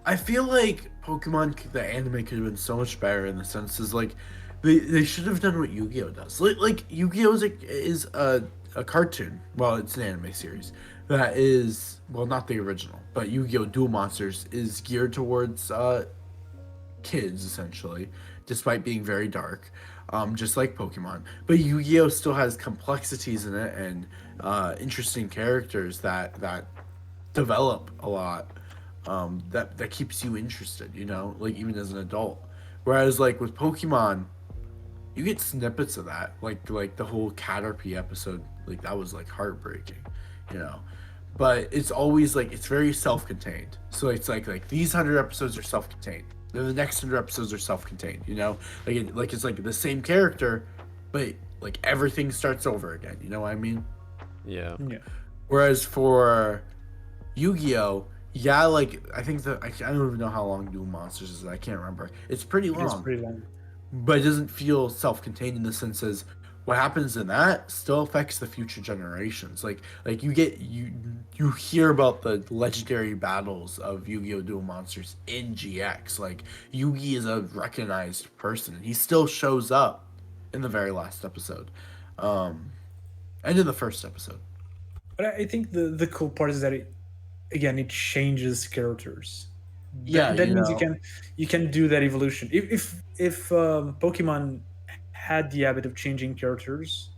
I feel like Pokemon, the anime could have been so much better in the sense is like they should have done what Yu-Gi-Oh does. Like Yu-Gi-Oh is a cartoon. Well, it's an anime series. that is, well, not the original, but Yu-Gi-Oh! Duel Monsters is geared towards kids essentially, despite being very dark, just like Pokemon. But Yu-Gi-Oh! Still has complexities in it and interesting characters that develop a lot. That keeps you interested, you know, like even as an adult. Whereas like with Pokemon, you get snippets of that, like the whole Caterpie episode, like that was like heartbreaking, you know. But it's always like it's very self-contained. So it's like these 100 episodes are self-contained. Then the next 100 episodes are self-contained, you know. It's like the same character, but like everything starts over again. You know what I mean? Yeah. Yeah. Whereas for Yu-Gi-Oh, yeah, like I think I don't even know how long Duel Monsters is. I can't remember. It's pretty long. It's pretty long. But it doesn't feel self-contained in the sense as what happens in that still affects the future generations. Like you hear about the legendary battles of Yu-Gi-Oh! Duel Monsters in GX. Like Yugi is a recognized person, and he still shows up in the very last episode, and in the first episode. But I think the cool part is that it changes characters. Yeah, that you means know. you can do that evolution. If Pokemon had the habit of changing characters,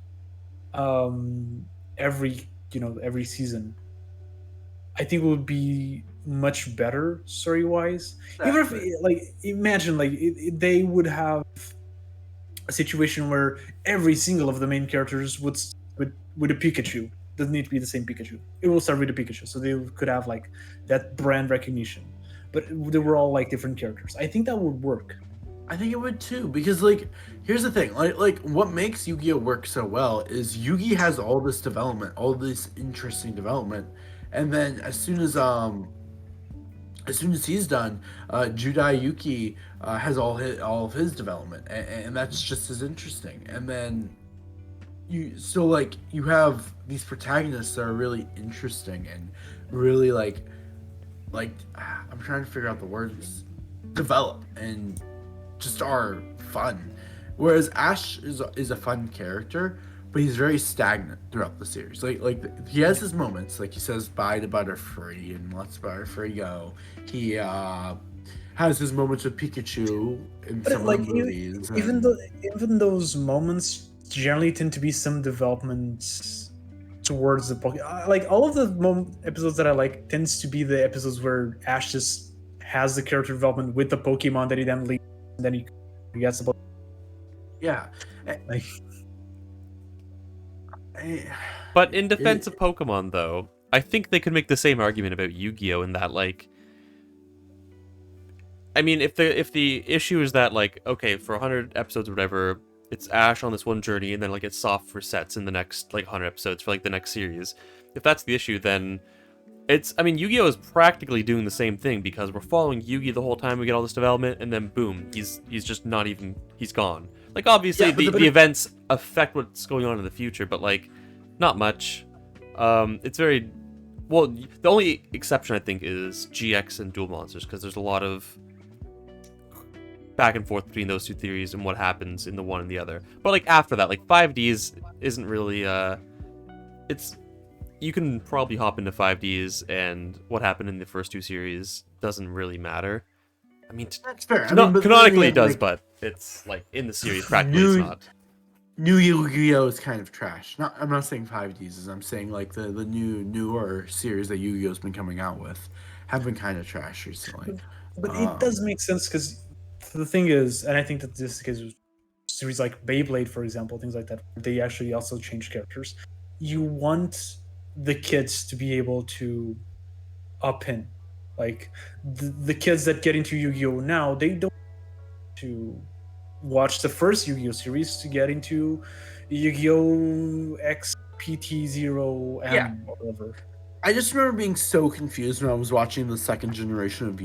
every every season, I think it would be much better story wise. Even if Exactly. like imagine like they would have a situation where every single of the main characters would with a Pikachu. Doesn't need to be the same Pikachu. It will start with a Pikachu, so they could have like that brand recognition. But they were all like different characters. I think that would work. I think it would too, because like here's the thing, like what makes Yu-Gi-Oh work so well is Yugi has all this development, all this interesting development, and then as soon as he's done, Judai Yuki has all of his development, and that's just as interesting. And then you have these protagonists that are really interesting and really I'm trying to figure out the words, develop and just are fun. Whereas Ash is a fun character, but he's very stagnant throughout the series. Like he has his moments, like he says bye to Butterfree and lets Butterfree go. He has his moments with Pikachu in But some like of the movies. even and- though even those moments generally tend to be some development towards the Pokemon. Like all of the episodes that I like tends to be the episodes where Ash just has the character development with the Pokemon that he then leaves, and then he gets the yeah. like. But in defense of Pokemon, though, I think they could make the same argument about Yu-Gi-Oh! In that, like, I mean, if the issue is that, like, okay, for 100 episodes or whatever, it's Ash on this one journey, and then like it's soft resets in the next like 100 episodes for like the next series. If that's the issue, then I mean, Yu-Gi-Oh! Is practically doing the same thing because we're following Yugi the whole time we get all this development, and then boom, he's just not even, he's gone. Like, obviously, Yeah, but the events affect what's going on in the future, but like, not much. It's very, well, the only exception I think is GX and Duel Monsters, because there's a lot of back and forth between those two theories and what happens in the one and the other. But like after that, like 5Ds isn't really it's, you can probably hop into 5Ds and what happened in the first two series doesn't really matter. I mean, That's fair. canonically then it does, like, but it's like in the series practically it's not. New Yu-Gi-Oh is kind of trash. I'm not saying 5Ds, I'm saying like the newer series that Yu-Gi-Oh's been coming out with have been kind of trash recently. But it does make sense because the thing is, and I think that this is the case with series like Beyblade, for example, things like that, they actually also change characters. You want the kids to be able to up in, like the kids that get into Yu-Gi-Oh now, they don't to watch the first Yu-Gi-Oh series to get into Yu-Gi-Oh XPT0M Yeah. or whatever. I just remember being so confused when I was watching the second generation of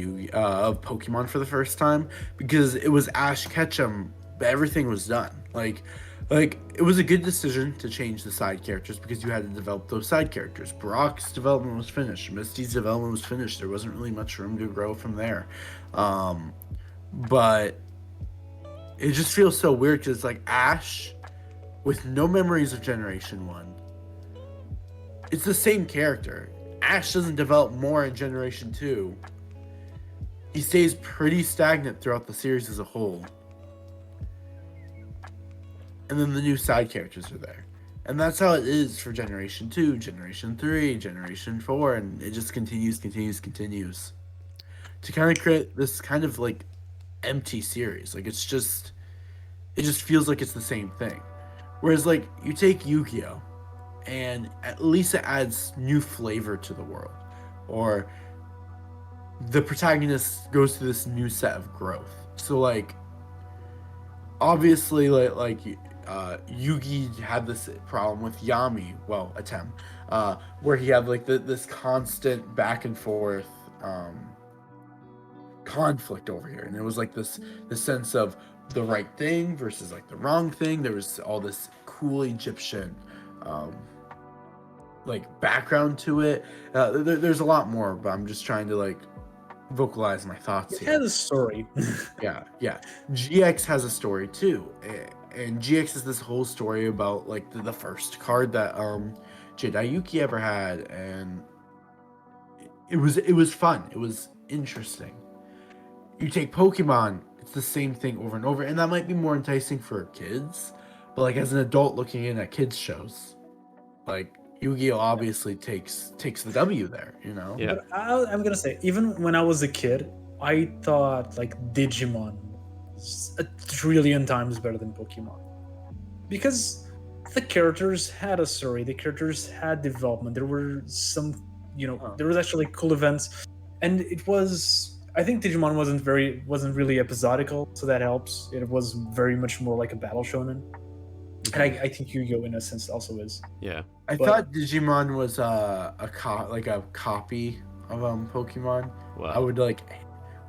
Pokemon for the first time, because it was Ash Ketchum, but everything was done. Like it was a good decision to change the side characters because you had to develop those side characters. Brock's development was finished. Misty's development was finished. There wasn't really much room to grow from there. But it just feels so weird because it's like Ash with no memories of Generation 1. It's the same character. Ash doesn't develop more in Generation 2. He stays pretty stagnant throughout the series as a whole. And then the new side characters are there. And that's how it is for Generation 2, Generation 3, Generation 4, and it just continues to kind of create this kind of like empty series. Like it just feels like it's the same thing. Whereas like you take Yu-Gi-Oh! And at least it adds new flavor to the world. Or the protagonist goes through this new set of growth. So like obviously like Yugi had this problem with Yami, well, Atem, where he had like this constant back and forth conflict over here, and it was like this sense of the right thing versus like the wrong thing. There was all this cool Egyptian like background to it. There's a lot more, but I'm just trying to like vocalize my thoughts It here. had a story. Yeah. GX has a story too, and GX is this whole story about like the first card that Jedi ever had, and it was fun. It was interesting. You take Pokemon, it's the same thing over and over, and that might be more enticing for kids, but like as an adult looking in at kids shows, like Yu-Gi-Oh obviously takes the W there, you know? Yeah. But I'm gonna say, even when I was a kid, I thought like Digimon was a trillion times better than Pokemon, because the characters had a story, the characters had development. There were some, there was actually cool events, and it was. I think Digimon wasn't really episodical, so that helps. It was very much more like a battle shonen, and I think Yu-Gi-Oh in a sense also is. Yeah. I thought Digimon was a copy of Pokemon. Wow. I would like,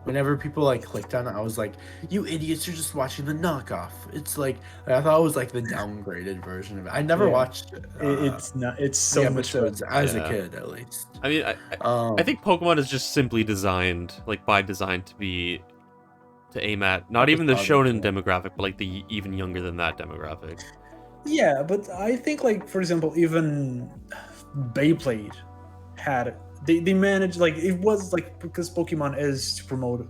whenever people like clicked on it, I was like, "You idiots! You're just watching the knockoff." It's like I thought it was like the downgraded version of it. I never watched it. It's not. It's so the much episodes as Yeah. a kid, at least. I mean, I think Pokemon is just simply designed, like by design, to aim at not even the shonen demographic, but like the even younger than that demographic. Yeah, but I think like for example, even Beyblade had they managed, like it was like, because Pokemon is to promote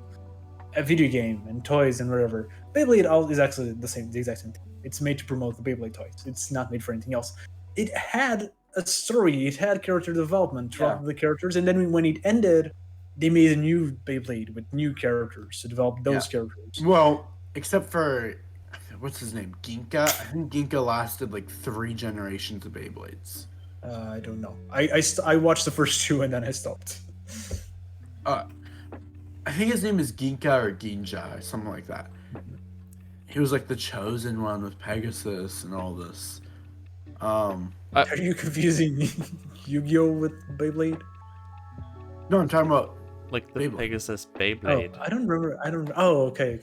a video game and toys and whatever. Beyblade is actually the exact same thing. It's made to promote the Beyblade toys. It's not made for anything else. It had a story. It had character development throughout the characters, and then when it ended, they made a new Beyblade with new characters to develop those characters. Well, except for what's his name, Ginka. I think Ginka lasted like 3 generations of Beyblades. I don't know. I watched the first 2 and then I stopped. I think his name is Ginka or Ginja or something like that. He was like the chosen one with Pegasus and all this. Are you confusing Yu-Gi-Oh with Beyblade? No, I'm talking about Like the Beyblade. Oh, Pegasus Beyblade. I don't remember. Oh, okay.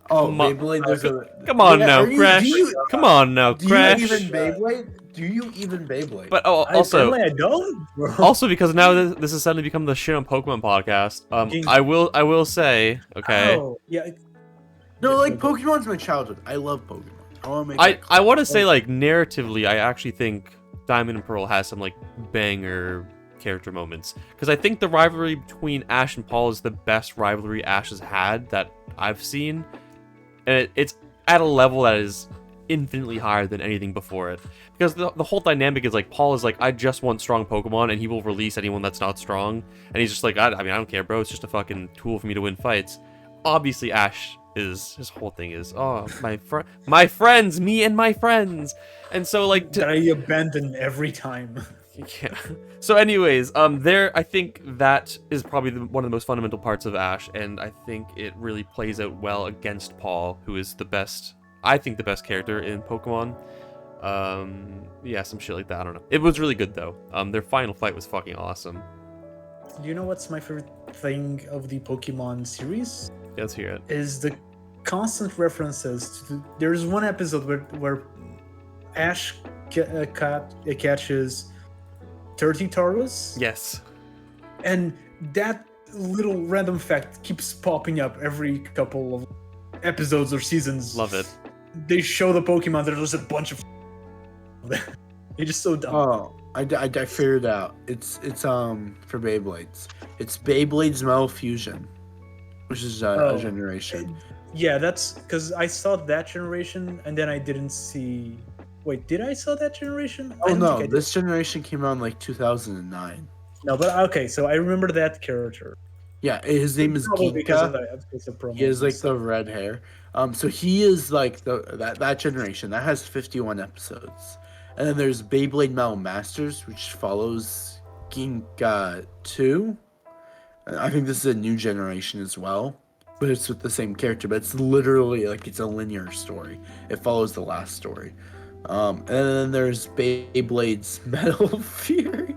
Come on. Beyblade. There's a Come on Yeah, now, are you- Crash. do you- Come on now, Do Crash. you even Beyblade? Do you even Beyblade? But also, I don't. Bro. also because now this has suddenly become the shit on Pokemon podcast. I will say, okay. Oh, yeah. no, like Pokemon's my childhood. I love Pokemon. I want to make. I want to say, like, narratively, I actually think Diamond and Pearl has some like banger character moments, because I think the rivalry between Ash and Paul is the best rivalry Ash has had that I've seen, and it's at a level that is infinitely higher than anything before it, because the whole dynamic is like Paul is like, I just want strong Pokemon, and he will release anyone that's not strong, and he's just like, I mean, I don't care, bro, it's just a fucking tool for me to win fights. Obviously Ash is, his whole thing is, oh, my friends, me and my friends, and so like That I abandon every time. yeah. So anyways, I think that is probably one of the most fundamental parts of Ash, and I think it really plays out well against Paul, who is the best character in Pokemon. Yeah, some shit like that, I don't know. It was really good though. Their final fight was fucking awesome. You know what's my favorite thing of the Pokemon series? Yeah, let's hear it. Is the constant references to there's one episode where Ash catches 30 Taurus, Yes. and that little random fact keeps popping up every couple of episodes or seasons. Love it. They show the Pokemon, there's just a bunch of they're just so dumb. Oh, I figured it out. It's for Beyblades. It's Beyblades Metal Fusion, which is a generation. Yeah, that's because I saw that generation and then I didn't see. Wait, did I saw that generation? I Oh don't no, think I did. this generation came out in like 2009. No, but okay, so I remember that character. Yeah, his name is Probably because of Ginka. the, because of promo He has like and the red hair. So he is like that generation that has 51 episodes, and then there's Beyblade Metal Masters, which follows Ginka 2. And I think this is a new generation as well, but it's with the same character. But it's literally like it's a linear story. It follows the last story. And then there's Beyblade's Metal Fury,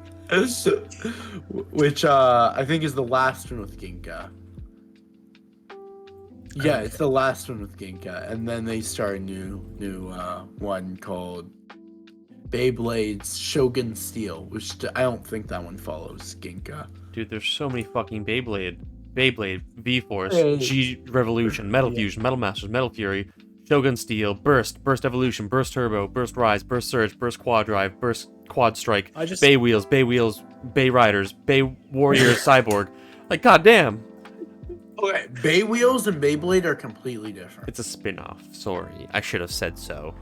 which I think is the last one with Ginka. Yeah, it's the last one with Ginka, and then they start a new one called Beyblade's Shogun Steel, which I don't think that one follows Ginka. Dude, there's so many fucking Beyblade, V-Force, Hey. G Revolution, Metal Fusion, Metal Masters, Metal Fury, Shogun Steel, Burst Evolution, Burst Turbo, Burst Rise, Burst Surge, Burst Quad Drive, Burst Quad Strike, I just Bay Wheels, Bay Riders, Bay Warriors, Cyborg. Like, goddamn. Okay, Bay Wheels and Beyblade are completely different. It's a spin-off. Sorry, I should have said so.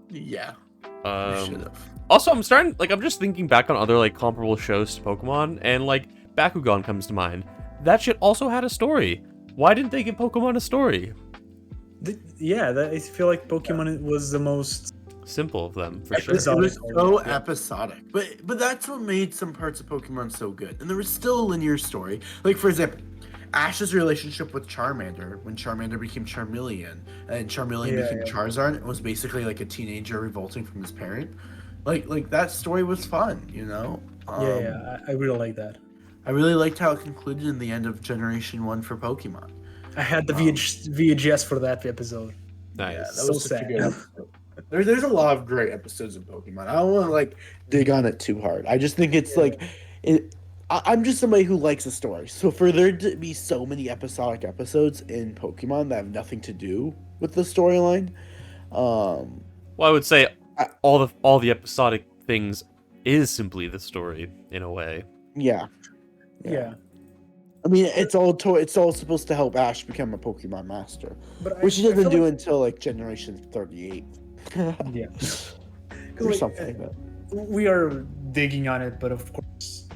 Yeah, you should Um, have. also, I'm just thinking back on other like comparable shows to Pokemon, and like Bakugan comes to mind. That shit also had a story. Why didn't they give Pokemon a story? Yeah, I feel like Pokemon was the most. Simple of them, for sure. It was so Yeah. episodic, but that's what made some parts of Pokemon so good. And there was still a linear story. Like for example, Ash's relationship with Charmander when Charmander became Charmeleon and Charmeleon became Charizard. It was basically like a teenager revolting from his parent. Like that story was fun, you know. I really like that. I really liked how it concluded in the end of Generation 1 for Pokemon. I had the VHS for that episode. Nice. Yeah, that So was such a sad. good episode. There's a lot of great episodes of Pokemon. I don't want to like dig on it too hard. I just think it's like I'm just somebody who likes a story. So for there to be so many episodic episodes in Pokemon that have nothing to do with the storyline, Well, I would say all the episodic things is simply the story in a way. yeah. Yeah. I mean, it's all supposed to help Ash become a Pokemon master, But which he I doesn't feel do like- until like Generation 38 Yeah. or something like that. We are digging on it, but of course,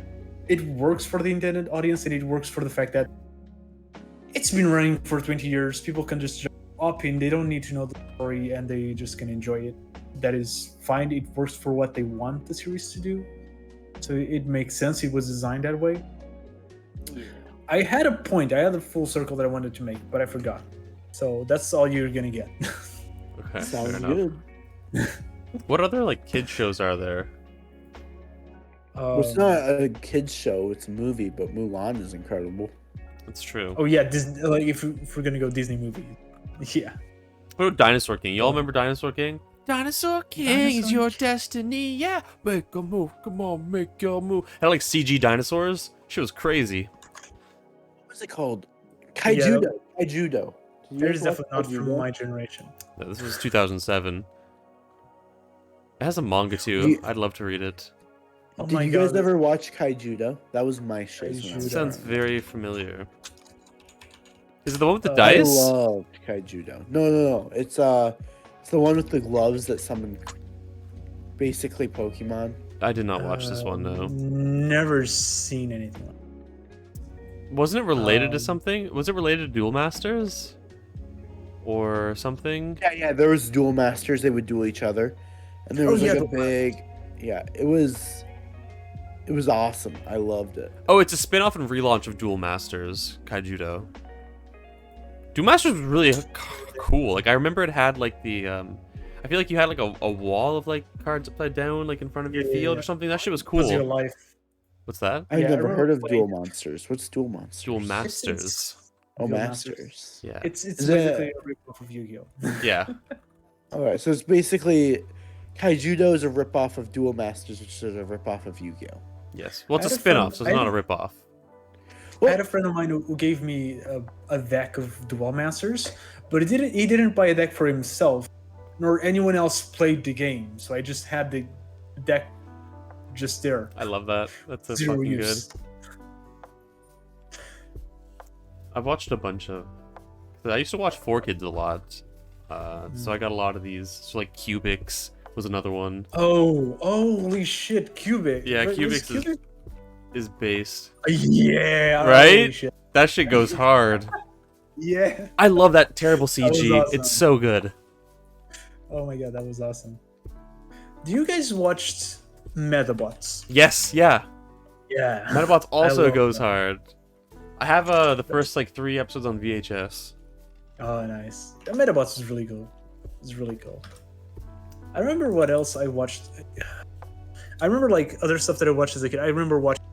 it works for the intended audience, and it works for the fact that it's been running for 20 years. People can just jump up in; they don't need to know the story, and they just can enjoy it. That is fine. It works for what they want the series to do, so it makes sense. It was designed that way. I had a point. I had a full circle that I wanted to make, but I forgot. So that's all you're gonna get. Okay, fair Sounds enough. good. What other like kid shows are there? Well, it's not a kids show; it's a movie. But Mulan is incredible. That's true. Oh yeah, Disney, like if we're gonna go Disney movie, yeah. What about Dinosaur King? Y'all remember Dinosaur King? Dinosaur King is Dinosaur your destiny, yeah. Make a move, come on, make your move. Had like CG dinosaurs. She was crazy. What's it called? Yeah. Kaijudo. Kaijudo. Did you That is guys watch definitely not from Kaijudo? my generation. No, this was 2007. It has a manga too. You- I'd love to read it. Oh Did my you guys God. ever watch Kaijudo? That was my shit. when I Kaijudo. was Sounds young. very familiar. Is it the one with the I I dice? loved Kaijudo. No. It's the one with the gloves that summon basically Pokemon. I did not watch this one, no. Never seen anything. Like Wasn't it related to Um, something? Was it related to Duel Masters? Or something? Yeah. There was duel masters. They would duel each other, and there Oh, was like yeah, a big. Yeah, it was awesome. I loved it. Oh, it's a spin-off and relaunch of Duel Masters, Kaijudo. Duel Masters was really cool. Like I remember it had like the I feel like you had like a wall of like cards upside down like in front of your Yeah, field yeah. or something. That shit was was your cool. life? What's that? I've Yeah, I never remember heard of playing- duel monsters. What's duel monsters? Duel It's- Masters. Oh, Duel masters. Yeah. It's Is basically it- a ripoff of Yu-Gi-Oh. Yeah. All right, so it's basically Kaijudo is a ripoff of Duel Masters, which is a ripoff of Yu-Gi-Oh. Yes. Well, it's I a had a spin-off, friend- so it's I not a had- rip-off. I had a friend of mine who gave me a deck of Duel Masters, but he didn't buy a deck for himself, nor anyone else played the game. So I just had the deck just there. I love that. That's so Zero fucking use. good. I've watched a bunch of. I used to watch 4Kids a lot, so I got a lot of these. So like Cubics was another one. Oh, holy shit, Cubic. Yeah, Wait, was Cubics is based. Yeah, Right? holy shit. That shit goes hard. Yeah. I love that terrible That was CG. awesome. It's so good. Oh my god, that was awesome. Do you guys watched Metabots? Yes, yeah. Yeah. Metabots also love goes that. hard. I have the first like 3 episodes on VHS. Oh, nice. The Metabots is really cool. It's really cool. I remember what else I watched. I remember like other stuff that I watched as a kid. I remember watching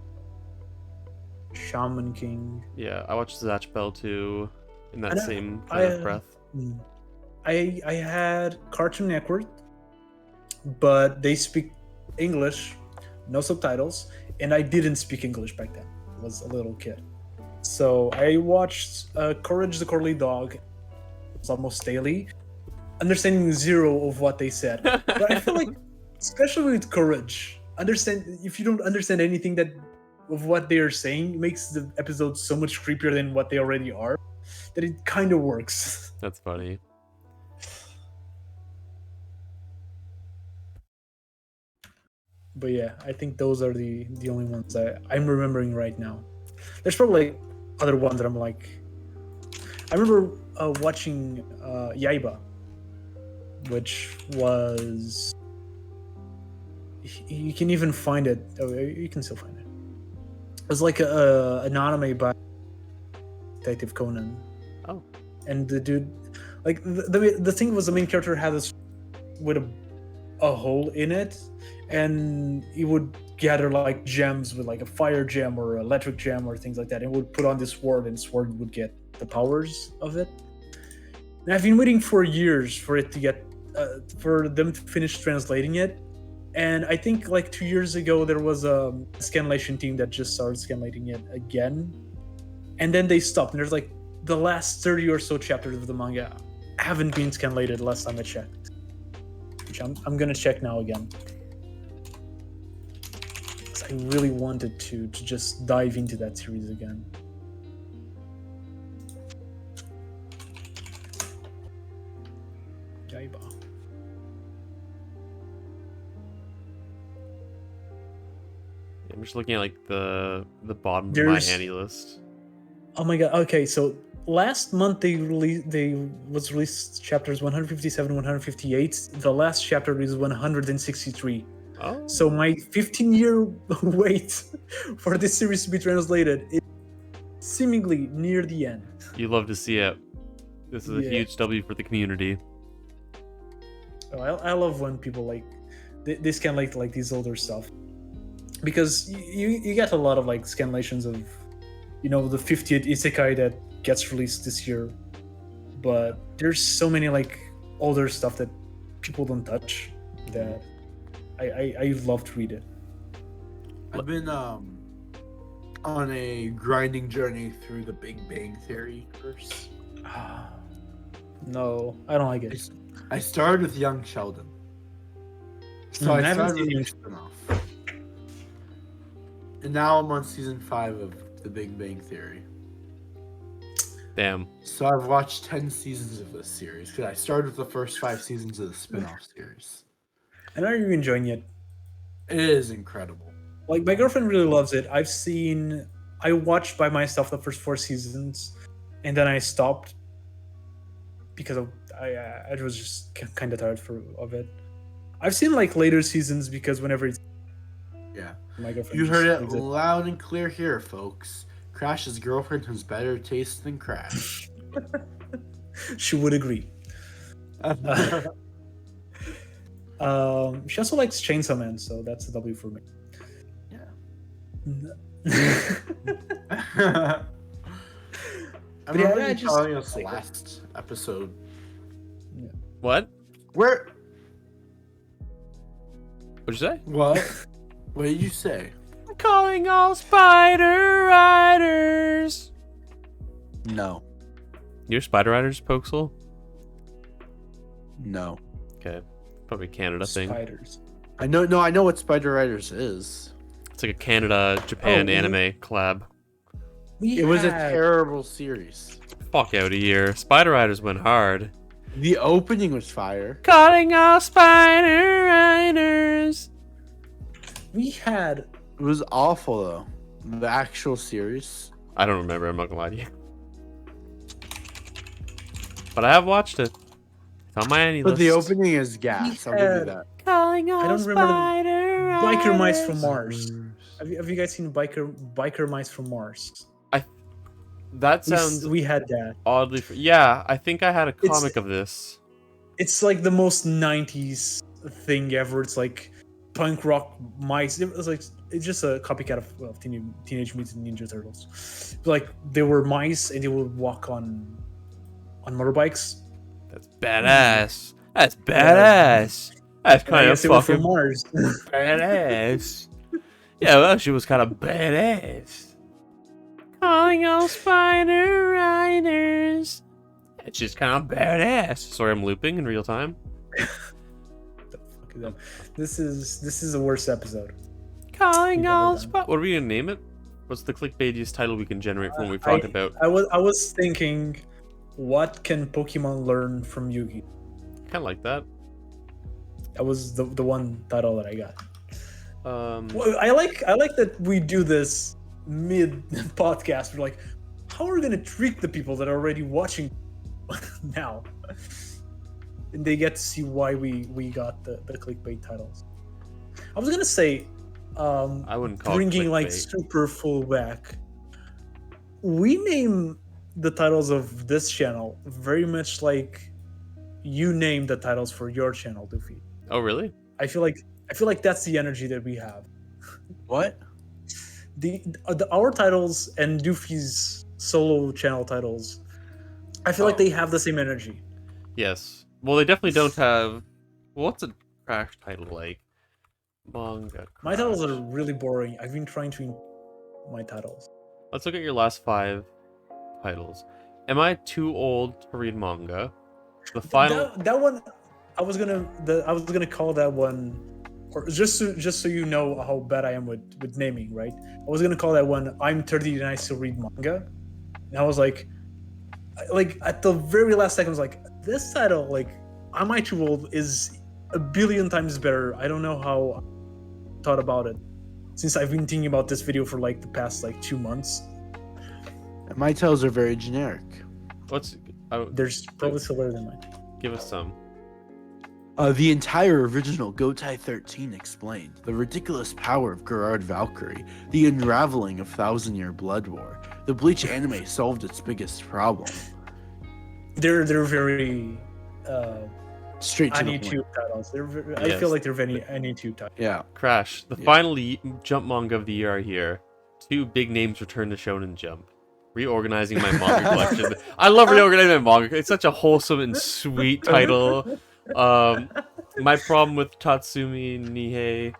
Shaman King. Yeah, I watched Zatch Bell too, in that And same kind of breath. I had Cartoon Network, but they speak English, no subtitles, and I didn't speak English back then. I was a little kid. So I watched Courage the Cowardly Dog almost daily, understanding zero of what they said. But I feel like, especially with Courage, if you don't understand anything of what they are saying, it makes the episodes so much creepier than what they already are, that it kind of works. That's funny. But yeah, I think those are the only ones I'm remembering right now. There's probably other ones that I'm like. I remember watching Yaiba, which was. You can even find it. Oh, you can still find it. It was like an anime by Detective Conan. Oh. And the dude, like the thing was, the main character had this with a hole in it, and he would gather like gems with like a fire gem or electric gem or things like that, and would put on this sword, and sword would get the powers of it. And I've been waiting for years for it to get for them to finish translating it, and I think like 2 years ago there was a scanlation team that just started scanlating it again, and then they stopped. And there's like the last 30 or so chapters of the manga haven't been scanlated last time I checked, which I'm gonna check now again. I really wanted to just dive into that series again. Yaiba. I'm just looking at like the bottom of my There's- Annie list. Oh my god. Okay, so last month they released chapters 157, 158. The last chapter is 163. Oh. So my 15-year wait for this series to be translated is seemingly near the end. You love to see it. This is a Yeah. huge W for the community. Oh, I love when people like they scan like these older stuff, because you get a lot of like scanlations of, you know, the 50th isekai that gets released this year, but there's so many like older stuff that people don't touch that I love to read it. I've been on a grinding journey through the Big Bang Theory verse. No, I don't like it. I started with Young Sheldon. So I I haven't started with seen the spinoff. And now I'm on season 5 of the Big Bang Theory. Damn. So I've watched 10 seasons of this series because I started with the first 5 seasons of the spin-off series. And are you enjoying it? It is incredible. Like, my girlfriend really loves it. I watched by myself the first 4 seasons, and then I stopped because I was just kind of tired of it. I've seen like later seasons because whenever it's Yeah. my girlfriend, You just heard it leaves loud and clear here, folks. Crash's girlfriend has better taste than Crash. She would agree. She also likes Chainsaw Man, so that's a W for me. I But yeah, remember I you just- telling us last episode. What? Where? What'd you say? What? What did you say? I'm calling all Spider Riders. No. You're Spider Riders, Poxal? No. Okay. Probably a Canada thing. Spiders. I know what Spider Riders is. It's like a Canada-Japan Oh, anime collab. It was a terrible series. Fuck out of here. Spider Riders went hard. The opening was fire. Calling all Spider Riders. We had It was awful though. The actual series. I don't remember, I'm not gonna lie to you. But I have watched it. It's on my any But list. the opening is gas. I'll give you had- that. Calling all I don't remember Spider Biker Mice from Riders. Mars. Have you guys seen Biker Mice from Mars? That sounds We had that. oddly... Yeah, I think I had a It's- comic of this. It's like the most 90s thing ever. It's like punk rock mice. It was like it's just a copycat of Teenage Mutant Ninja Turtles. Like they were mice and they would walk on motorbikes. That's badass. That's badass. That's And I kind of guess they were from fucking Mars. badass. Yeah, well, she was kind of badass. Calling all Spider Riders. It's just kind of badass. Sorry, I'm looping in real time. This is the worst episode. Calling We've all ever done. Spider. What are we gonna name it? What's the clickbaitiest title we can generate from what we've talked about? I was thinking, what can Pokemon learn from Yugi? Kind of like that. That was the one title that I got. Um, Well, I like that we do this mid podcast. We're like, how are we gonna treat the people that are already watching now? And they get to see why we got the clickbait titles. I was gonna say, I wouldn't call bringing it like clickbait. super full back. We name the titles of this channel very much like you name the titles for your channel, Doofy. Oh, really? I feel like that's the energy that we have. What? Our titles and Doofy's solo channel titles, I feel like Oh. they have the same energy. Yes. Well, they definitely don't have. What's a crash title like? Manga. My titles Crash. are really boring. I've been trying to my titles. Let's look at your last 5 titles. Am I too old to read manga? The final. That one, I was gonna call that one, or just so you know how bad I am with naming, right? I was gonna call that one. I'm 30 and I still read manga, and I was like at the very last second, I was like, this title, like, Am I Too Old, is a billion times better. I don't know how I thought about it since I've been thinking about this video for like the past 2 months. And my titles are very generic. What's? There's probably still better than mine. Give us some. The entire original Gotai 13 explained the ridiculous power of Gerard Valkyrie, the unraveling of Thousand Year Blood War. The Bleach anime solved its biggest problem. They're very Straight to any the tube point. titles. I Yes. feel like they're very any tube titles. Yeah. Crash. The Yeah. final Jump manga of the year are here. 2 big names return to Shonen Jump. Reorganizing my manga collection. I love reorganizing my manga. It's such a wholesome and sweet title. My problem with Tatsumi Nihei.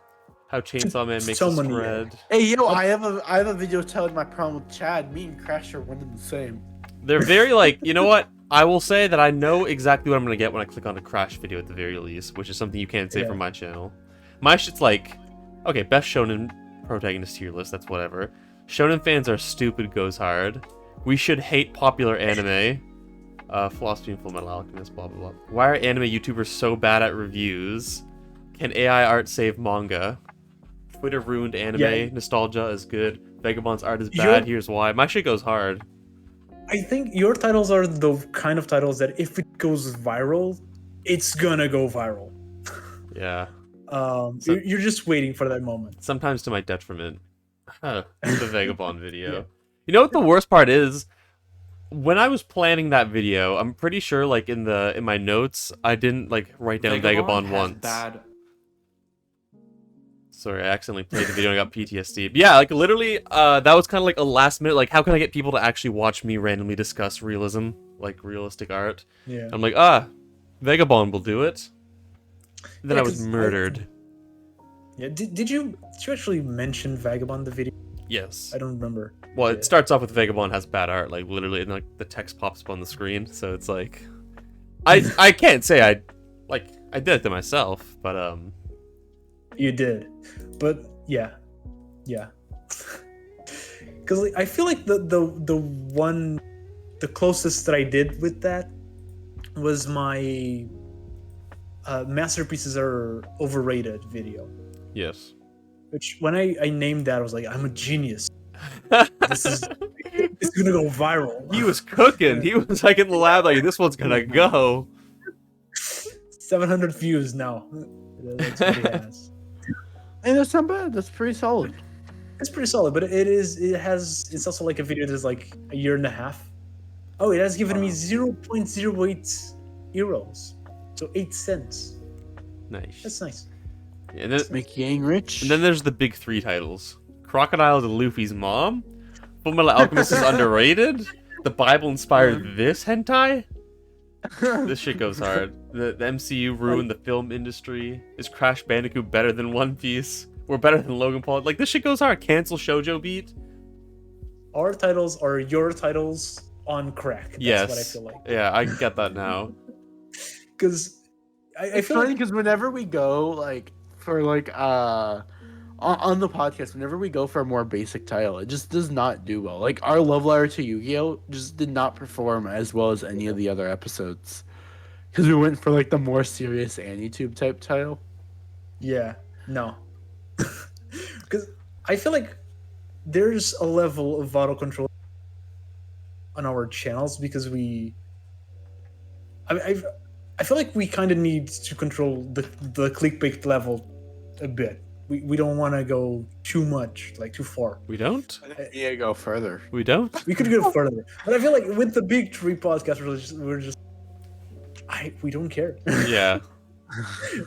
How Chainsaw Man makes us Someone- red. Hey, yo, I have a video telling my problem with Chad. Me and Crash are one and the same. They're very like, you know what? I will say that I know exactly what I'm gonna get when I click on a Crash video at the very least, which is something you can't say Yeah. from my channel. My shit's like, okay, best shonen protagonist tier list, that's whatever. Shonen fans are stupid goes hard. We should hate popular anime. Philosophy and Full Metal Alchemist, blah blah blah. Why are anime YouTubers so bad at reviews? Can AI art save manga? Twitter ruined anime. Yeah. Nostalgia is good. Vagabond's art is You're- bad. Here's why. My shit goes hard. I think your titles are the kind of titles that if it goes viral, it's gonna go viral. Yeah. So- You're just waiting for that moment. Sometimes to my detriment. The Vagabond video. You know what the worst part is? When I was planning that video, I'm pretty sure like in my notes, I didn't like write down Vagabond has once. Bad. Sorry, I accidentally played the video and I got PTSD. But yeah, like literally, that was kind of like a last minute, like how can I get people to actually watch me randomly discuss realism, like realistic art? Yeah. I'm like, Vagabond will do it. Then Yeah, I was 'cause murdered. Yeah. Did you actually mention Vagabond the video? Yes. I don't remember. Well, Yeah. it starts off with Vagabond has bad art, like literally, and like the text pops up on the screen. So it's like, I can't say I did it to myself, but You did, but yeah. Because like, I feel like the closest that I did with that was my masterpieces are overrated video. Yes. Which when I named that, I was like, I'm a genius. This is gonna go viral. He was cooking. He was like in the lab, like this one's gonna go. 700 views now. That's what he has. And that's not bad. That's pretty solid. It's pretty solid, but it's also like a video that's like a year and a half. Oh, it has given me 0.08 euros. So 8 cents. Nice. That's nice. And then, Make Yang rich. and then there's the big 3 titles: Crocodiles and Luffy's mom, Fullmetal Alchemist is underrated. The Bible inspired this hentai. This shit goes hard. The MCU ruined the film industry. Is Crash Bandicoot better than One Piece? We're better than Logan Paul. Like, this shit goes hard. Cancel Shoujo Beat. Our titles are your titles on crack. That's what I feel like. Yeah, I get that now. Because I It's feel funny like because whenever we go like for like on the podcast, whenever we go for a more basic title, it just does not do well. Like our love letter to Yu-Gi-Oh just did not perform as well as any of the other episodes because we went for like the more serious AniTube type title. yeah, no. Because I feel like there's a level of auto control on our channels because I feel like we kind of need to control the clickbait level a bit. We don't want to go too much, like too far. We don't? Yeah, go further. We don't? We could go further, but I feel like with the big 3 podcast, we don't care. Yeah.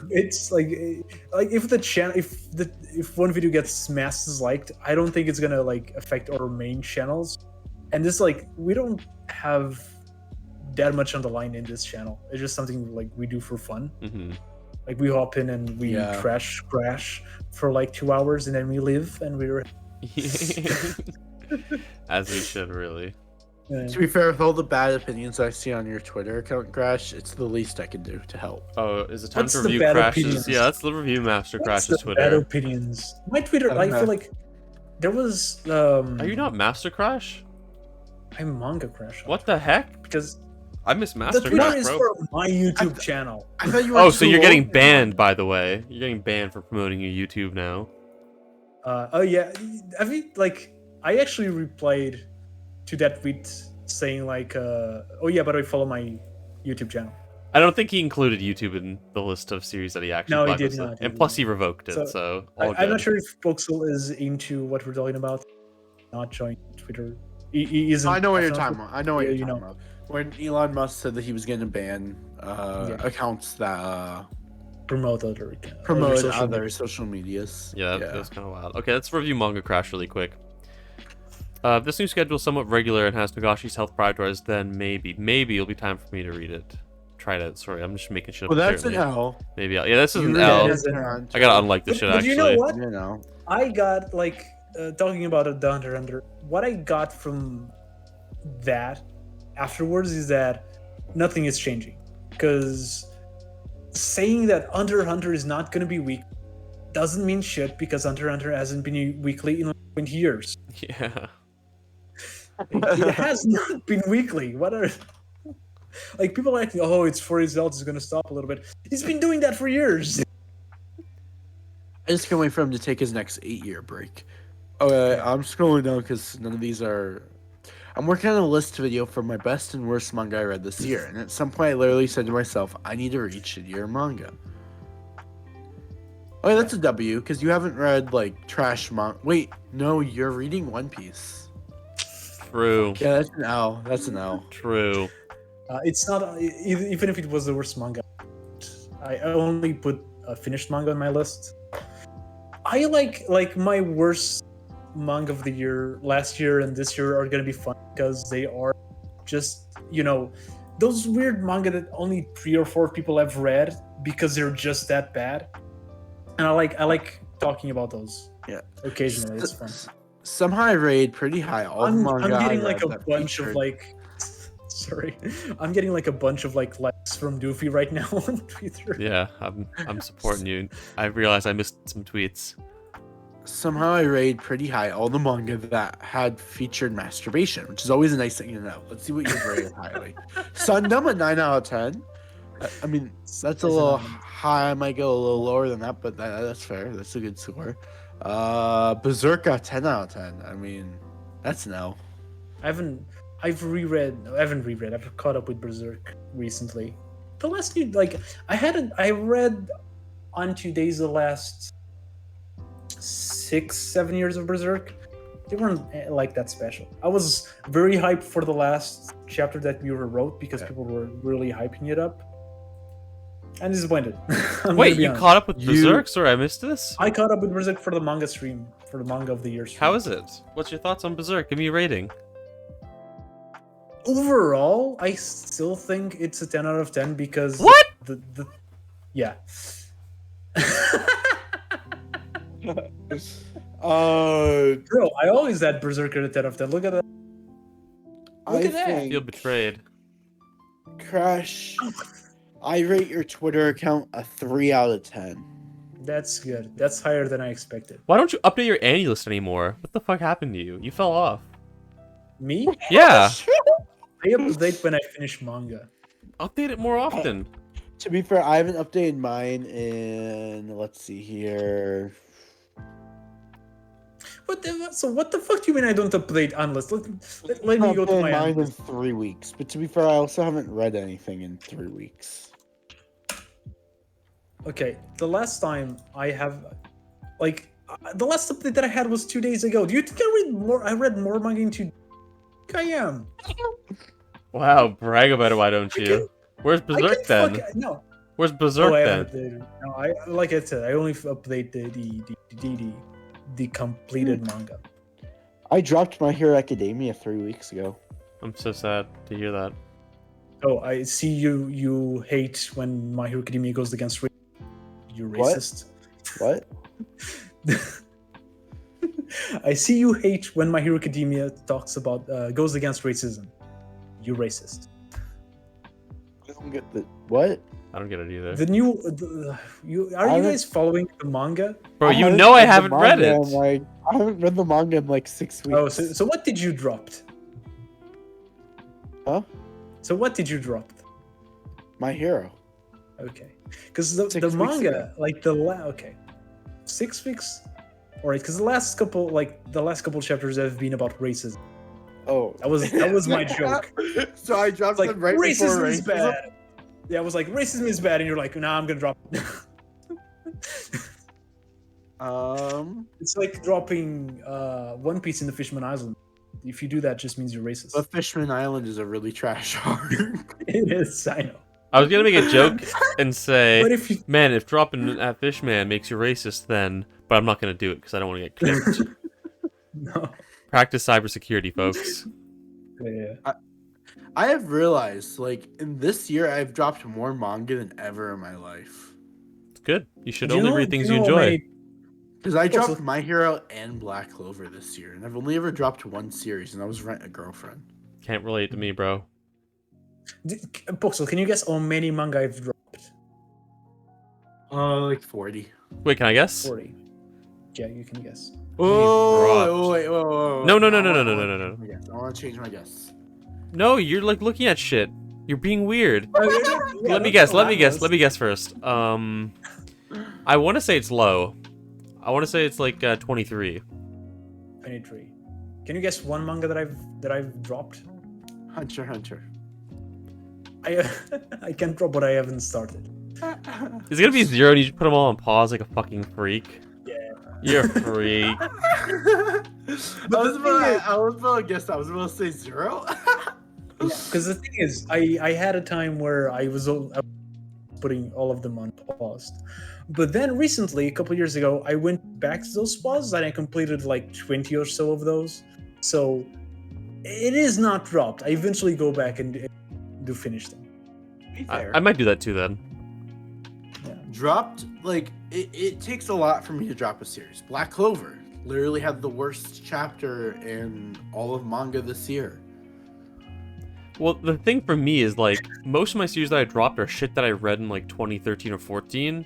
It's like if the channel if one video gets masses liked, I don't think it's gonna like affect our main channels. And this like we don't have that much on the line in this channel. It's just something like we do for fun. Mm-hmm. Like we hop in and we crash for like 2 hours and then we leave and we're As we should, really. To be fair, with all the bad opinions I see on your Twitter account, Crash, it's the least I can do to help. Oh, is it time What's to the review bad Crash's? opinions? Yeah, that's the review master What's Crash's the bad Twitter. opinions. My Twitter, I feel like there was Are you not Master Crash? I'm Manga Crash. What the heck? Because I miss the Master Twitter Crash, is bro. for my YouTube channel. I thought you were Oh, so too you're getting old. banned, by the way. You're getting banned for promoting your YouTube now. Oh yeah, I mean, like I actually replied to that tweet saying like, oh yeah, but I follow my YouTube channel. I don't think he included YouTube in the list of series that he actually No, he blacklisted. did not. And plus, he revoked it, So, so all good. I'm not sure if Poxal is into what we're talking about. Not join Twitter. He isn't. I know what you're talking about. I know what Yeah, you're you talking know. about. When Elon Musk said that he was going to ban accounts that Promote other other social medias. Yeah, that was kind of wild. Okay, let's review Manga Crash really quick. This new schedule is somewhat regular and has Nagashi's health prioritized, then maybe it'll be time for me to read it. Try it out. Sorry, I'm just making shit up. Well, that's an apparently. L. Maybe I'll... Yeah, this is You an read L. it is an on I gotta unlike this But shit, actually. you know what? You know. I got like talking about the Hunter x Hunter. What I got from that afterwards is that nothing is changing, because saying that Hunter x Hunter is not going to be weak doesn't mean shit, because Hunter x Hunter hasn't been weekly in 20 years. Yeah. It has not been weekly. What are like people are acting? Oh, it's for results. It's going to stop a little bit. He's been doing that for years. I just can't wait for him to take his next 8-year break. Okay, I'm scrolling down because none of these are. I'm working on a list video for my best and worst manga I read this year, and at some point I literally said to myself, I need to read shittier manga. Okay, that's a W, because you haven't read, like, trash manga. Wait, no, you're reading One Piece. True. Yeah, that's an L. That's an L. True. It's not even if it was the worst manga. I only put a finished manga on my list. I like my worst manga of the year last year and this year are gonna be fun because they are just, you know, those weird manga that only 3 or 4 people have read because they're just that bad. And I like talking about those. Yeah. Occasionally, it's fun. Somehow I rate pretty high. All the I'm manga getting I like read a that bunch of featured- like Sorry, I'm getting like a bunch of like likes from Doofy right now on Twitter. Yeah, I'm supporting you. I realized I missed some tweets. Somehow I rated pretty high all the manga that had featured masturbation, which is always a nice thing to know. Let's see what you've rated highly. Sundom a 9 out of 10. I mean, that's a little high. I might go a little lower than that, but that's fair. That's a good score. Berserk a 10 out of 10. I mean, that's no. I've caught up with Berserk recently. The last new, like, I read on 2 days the last 6-7 years of Berserk. They weren't like that special. I was very hyped for the last chapter that Miura wrote because people were really hyping it up. I'm disappointed. Wait, you caught up with Berserk? Sorry, I missed this. I caught up with Berserk for the manga stream, for the manga of the year stream. How is it? What's your thoughts on Berserk? Give me a rating. Overall, I still think it's a 10 out of 10 because what? Yeah. Bro, I always had Berserker at 10 out of 10. Look at that. Look at that. I feel betrayed. Crash. I rate your Twitter account a 3 out of 10. That's good. That's higher than I expected. Why don't you update your Annie list anymore? What the fuck happened to you? You fell off. Me? Yeah. I update when I finish manga. Update it more often. To be fair, I haven't updated mine in, let's see here. What the fuck do you mean I don't update unless let me go to my mine in 3 weeks. But to be fair, I also haven't read anything in 3 weeks. Okay, the last time I have, like, the last update that I had was 2 days ago. Do you think I read more? I read more manga in 2 days. I am. Wow, brag about it, why don't you? Where's Berserk then? No. Where's Berserk then? No, like I said, I only update the completed manga. I dropped My Hero Academia 3 weeks ago. I'm so sad to hear that. Oh, I see you hate when My Hero Academia goes against race. You're racist. What? I see you hate when My Hero Academia talks about goes against racism. You're racist. I don't get the what? I don't get it either. The new you guys following the manga? Bro, you know I haven't read it. I haven't read the manga in like 6 weeks. Oh, so what did you drop? Huh? So what did you drop? My Hero. Okay, because the manga, like okay, 6 weeks. All right, because the last couple chapters have been about racism. Oh, that was my joke. So I dropped like them right racism before is bad. Yeah, I was like racism is bad, and you're like, nah, I'm gonna drop it. It's like dropping One Piece in the Fishman Island. If you do that, just means you're racist. The Fishman Island is a really trash arc. It is, I know. I was gonna make a joke and say, But if man, if dropping at Fishman makes you racist, then... But I'm not gonna do it because I don't want to get clipped. No. Practice cybersecurity, folks. Yeah. I have realized, like, in this year, I've dropped more manga than ever in my life. It's good. You should only read things you how enjoy. many- Because I dropped My Hero and Black Clover this year, and I've only ever dropped one series, and that was Rent a Girlfriend. Can't relate to me, bro. Poxal, can you guess how many manga I've dropped? Like 40. Wait, can I guess? 40. Yeah, you can guess. Oh, wait, whoa. No. I want to change my guess. No, you're like looking at shit. You're being weird. Yeah, Let me guess first. I want to say it's low. I want to say it's like 23. 23. Can you guess one manga that I've dropped? Hunter Hunter. I can't drop what I haven't started. Is it gonna be 0 and you just put them all on pause like a fucking freak? Yeah. You're a freak. I was about to guess that. I was about to say 0. Because the thing is, I had a time where I was putting all of them on pause. But then recently, a couple years ago, I went back to those pauses and I completed like 20 or so of those. So it is not dropped. I eventually go back and do finish them. I might do that too then. Yeah. Dropped, like, it takes a lot for me to drop a series. Black Clover literally had the worst chapter in all of manga this year. Well, the thing for me is, like, most of my series that I dropped are shit that I read in, like, 2013 or 14,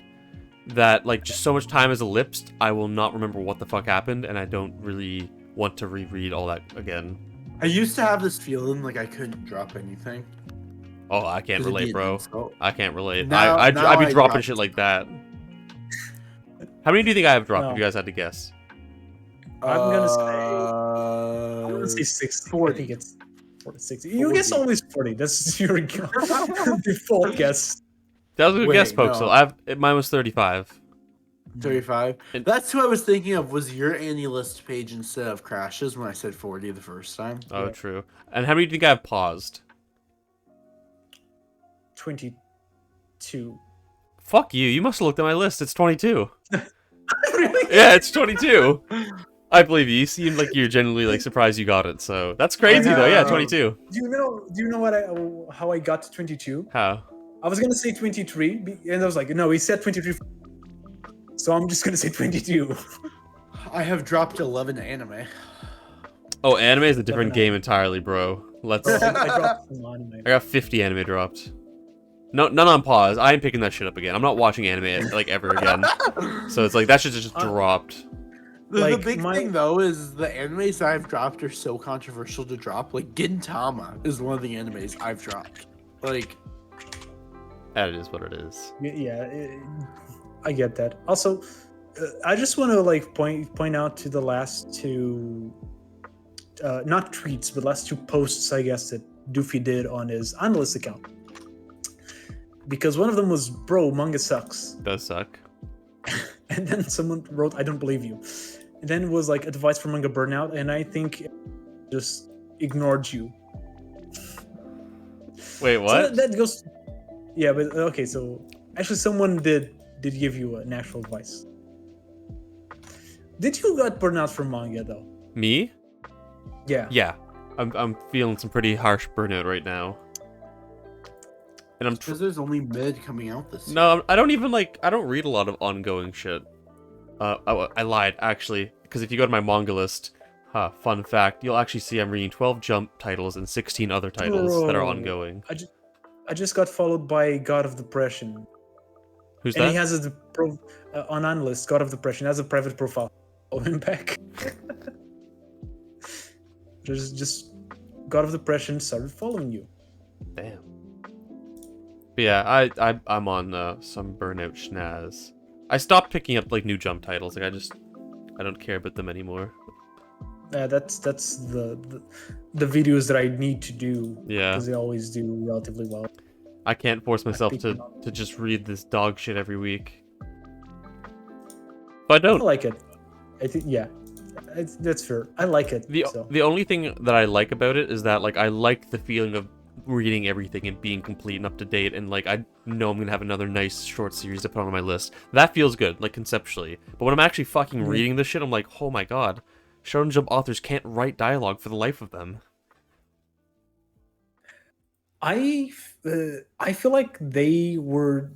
that, like, just so much time has elapsed, I will not remember what the fuck happened, and I don't really want to reread all that again. I used to have this feeling like I couldn't drop anything. Oh, I can't 'cause it'd be relate, an bro. insult. I can't relate. Now I'd be I dropping drop shit like that. How many do you think I have dropped, No. if you guys had to guess? I'm gonna say 60. 40. I think it's 40, 60. You guess always 40. That's your default guess. That was a good Wait, guess, Poxal. no. Mine was 35. 35. And- That's who I was thinking of. Was your Annie list page instead of Crashes when I said 40 the first time? Oh, Yeah. true. And how many do you think I have paused? 22. Fuck you. You must have looked at my list. It's 22. Really? Yeah, it's 22. I believe you. You seem like you're genuinely like surprised you got it. So that's crazy though. Yeah, 22. Do you know how I got to 22? How? I was gonna say 23, and I was like, no, he said 23. So I'm just gonna say 22. I have dropped 11 anime. Oh, anime is a different 11. game entirely, bro. Let's. I I dropped some anime. got 50 anime dropped. No, none on pause. I ain't picking that shit up again. I'm not watching anime like ever again. So it's like that shit just dropped. The Like, big my- thing though is the animes that I've dropped are so controversial to drop. Like Gintama is one of the animes I've dropped. Like, That is what it is. Yeah, I get that. Also, I just want to like point out to the last two, not tweets, but last two posts, I guess, that Doofy did on his analyst account. Because one of them was, "Bro, manga sucks," Does suck. and then someone wrote, "I don't believe you." And then it was like advice for Manga Burnout, and I think just ignored you. Wait, So what? that goes. Yeah, but okay. So actually, someone did give you an actual advice. Did you got burnout from manga though? Me? Yeah. Yeah. I'm feeling some pretty harsh burnout right now. And I'm because there's only mid coming out this year. No, I don't even like. I don't read a lot of ongoing shit. I lied actually, because if you go to my manga list, fun fact, you'll actually see I'm reading 12 Jump titles and 16 other titles that are Bro. ongoing. I just got followed by God of Depression, Who's and that? he has on analyst God of Depression has a private profile. Follow him back. just God of Depression started following you. Damn. But yeah, I'm on some burnout schnaz. I stopped picking up like new Jump titles. Like I don't care about them anymore. That's the videos that I need to do. Yeah. Because they always do relatively well. I can't force myself picked to them up. to just read this dog shit every week. But I I don't. like it. I think that's fair. I like it. so. The only thing that I like about it is that like I like the feeling of reading everything and being complete and up to date, and like I know I'm gonna have another nice short series to put on my list. That feels good, like conceptually. But when I'm actually fucking reading this shit, I'm like, oh my god, Shonen Jump authors can't write dialogue for the life of them. I feel like they were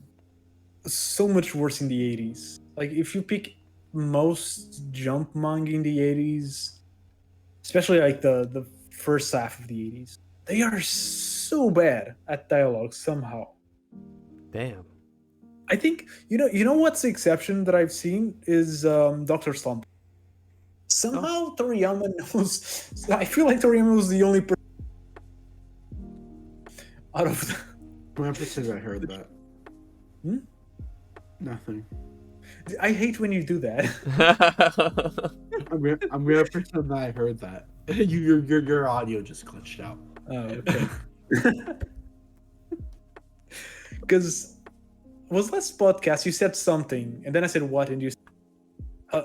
so much worse in the 80s. Like if you pick most Jump manga in the 80s, especially like the first half of the 80s, they are so bad at dialogue somehow. Damn. I think you know what's the exception that I've seen is Dr. Slump. Somehow Toriyama knows. I feel like Toriyama was the only person out of the, 100% I heard that. Hmm? Nothing. I hate when you do that. I'm gonna pretend that I heard that. Your audio just glitched out. Oh, okay. Because was last podcast you said something, and then I said what, and you said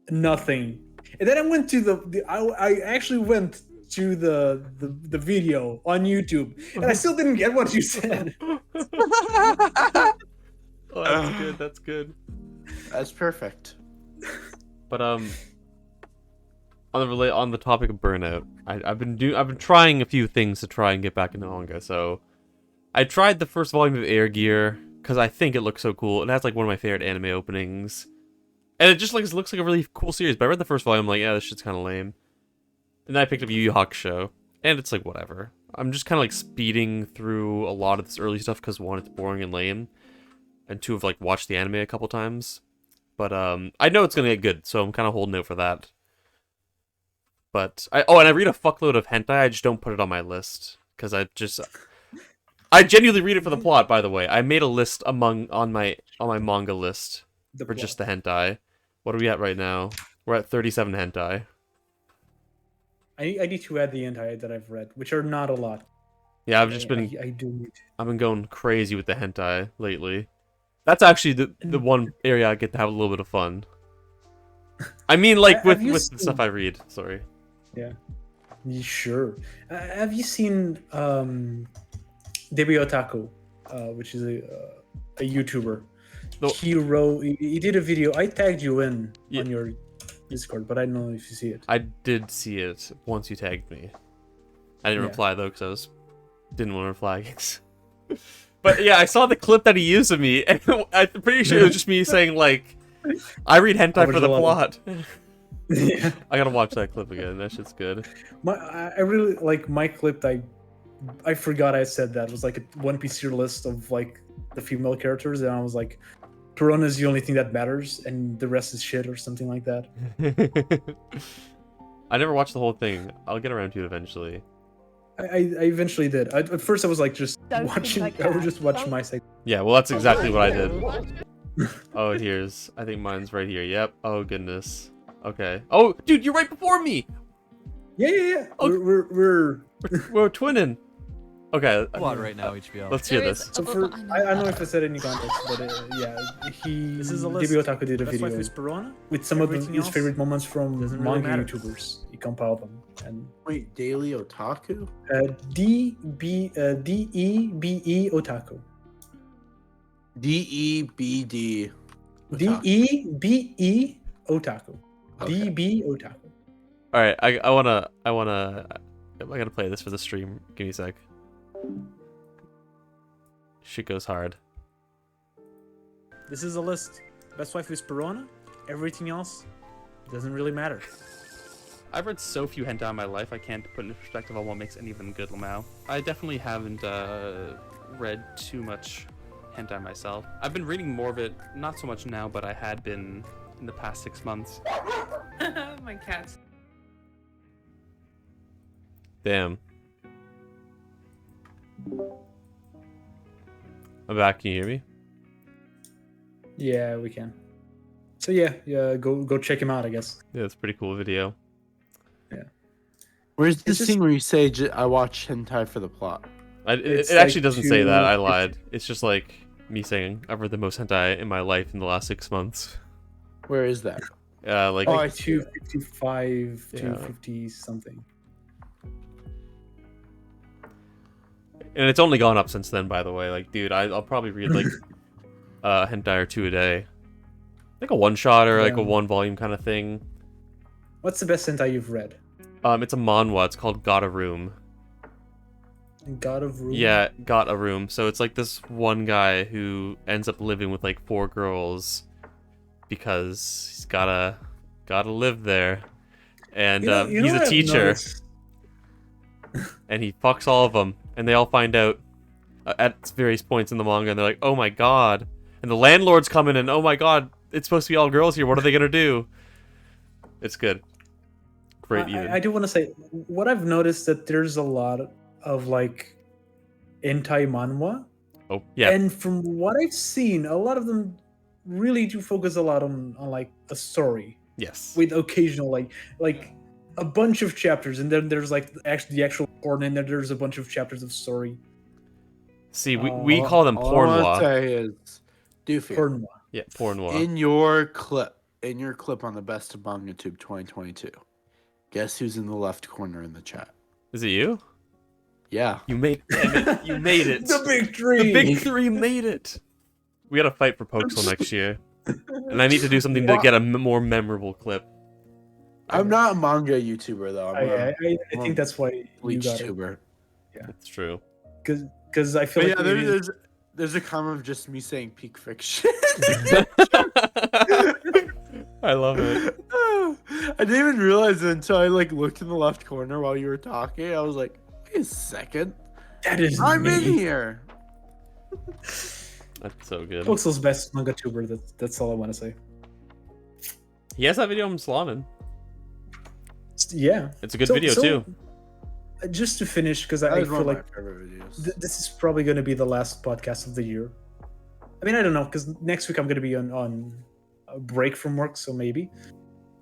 nothing, and then I went to I actually went to the video on YouTube, and I still didn't get what you said. Oh, that's good. That's good. That's perfect. But on the topic of burnout, I've been trying a few things to try and get back into manga. So I tried the first volume of Air Gear because I think it looks so cool. It has like one of my favorite anime openings, and it just like looks like a really cool series. But I read the first volume, I'm like, yeah, this shit's kind of lame. And then I picked up Yu Yu Hakusho, and it's like whatever. I'm just kind of like speeding through a lot of this early stuff because one, it's boring and lame, and two, I've like watched the anime a couple times. But I know it's gonna get good, so I'm kind of holding out for that. But and I read a fuckload of hentai. I just don't put it on my list because I genuinely read it for the plot. By the way, I made a list on my manga list for just the hentai. What are we at right now? We're at 37 hentai. I need to add the hentai that I've read, which are not a lot. Yeah, I've just been. I do need to. I've been going crazy with the hentai lately. That's actually the one area I get to have a little bit of fun. I mean, like with the stuff I read. Sorry. Yeah. Sure. Have you seen Debi Otaku, which is a YouTuber? He did a video. I tagged you in on your Discord, but I don't know if you see it. I did see it once you tagged me. I didn't reply though because didn't want to reply. But yeah, I saw the clip that he used of me, and I'm pretty sure it was just me saying like, "I read hentai for the plot." Yeah. I gotta watch that clip again. That shit's good. I really like my clip. I forgot I said that. It was like a One Piece tier list of like the female characters, and I was like, Corona is the only thing that matters, and the rest is shit or something like that. I never watched the whole thing. I'll get around to it eventually. I eventually did. At first, I was like just watching. I would just watch my segment. Yeah, well, that's exactly what I did. Oh, I think mine's right here. Yep. Oh goodness. Okay. Oh, dude, you're right before me. Yeah. Oh. We're We're twinning. Okay. What right now, HBO? Let's hear this. So I don't know if I said any context, but This is a list. Debi Otaku did a That's why video Whisperona? with some of Everything his else favorite moments from doesn't really manga matter. YouTubers. He compiled them and Wait, Daily Otaku? DEBE Otaku. DEBD. DEBE Otaku. Okay. DB Otaku. All right. I gotta play this for the stream. Give me a sec. Shit goes hard. This is a list. Best wife is Perona. Everything else doesn't really matter. I've read so few hentai in my life, I can't put into perspective on what makes any of them good, Lamau. I definitely haven't read too much hentai myself. I've been reading more of it, not so much now, but I had been in the past 6 months. My cat's. Damn. I'm back. Can you hear me? Yeah, we can. So go check him out, I guess. Yeah, it's a pretty cool video. Where's this just- thing where you say I watch hentai for the plot? It It's actually like doesn't say that. I 250. lied. It's just like me saying I've read the most hentai in my life in the last 6 months. Where is that? Like Oh, I Like see. 255, Yeah. 250 something. and it's only gone up since then, by the way. Like, dude, I'll probably read like hentai or two a day. Like a one shot or like a Yeah. one volume kind of thing. What's the best hentai you've read? It's a manhwa. It's called Got a Room. God of Room. Yeah, Got a Room. So it's like this one guy who ends up living with like 4 girls because he's gotta live there, and You know he's what a I've teacher, noticed? and he fucks all of them, and they all find out at various points in the manga, and they're like, "Oh my god!" And the landlord's coming, and oh my god, it's supposed to be all girls here. What are they gonna do? It's good. Great, even. I do want to say what I've noticed that there's a lot of like hentai manhwa, Oh yeah, and from what I've seen, a lot of them really do focus a lot on like a story yes. with occasional like a bunch of chapters, and then there's like the actual porn, and then there's a bunch of chapters of story. See, we call them All I wanna pornwa. say is, Doofy, Pornwa. Yeah, pornwa. in your clip on the Best of Mangatube 2022, guess who's in the left corner in the chat? Is it you? Yeah. You made it. You made it. The big three. The big 3 made it. We gotta fight for POXAL next year, and I need to do something to get a more memorable clip. I'm not a manga YouTuber though. I'm I think that's why you Bleach got it. tuber. It's true. Because I feel But like yeah, it is- there's a comment of just me saying peak fiction. I love it. I didn't even realize it until I like looked in the left corner while you were talking. I was like, Wait a second. That is I'm me. in here. That's so good. Poxal's best manga tuber. That's all I want to say. He has that video on Slanin. Yeah. It's a good video too. Just to finish, because That I is one feel of like my favorite videos. this is probably going to be the last podcast of the year. I mean, I don't know, because next week I'm going to be on a break from work, so maybe.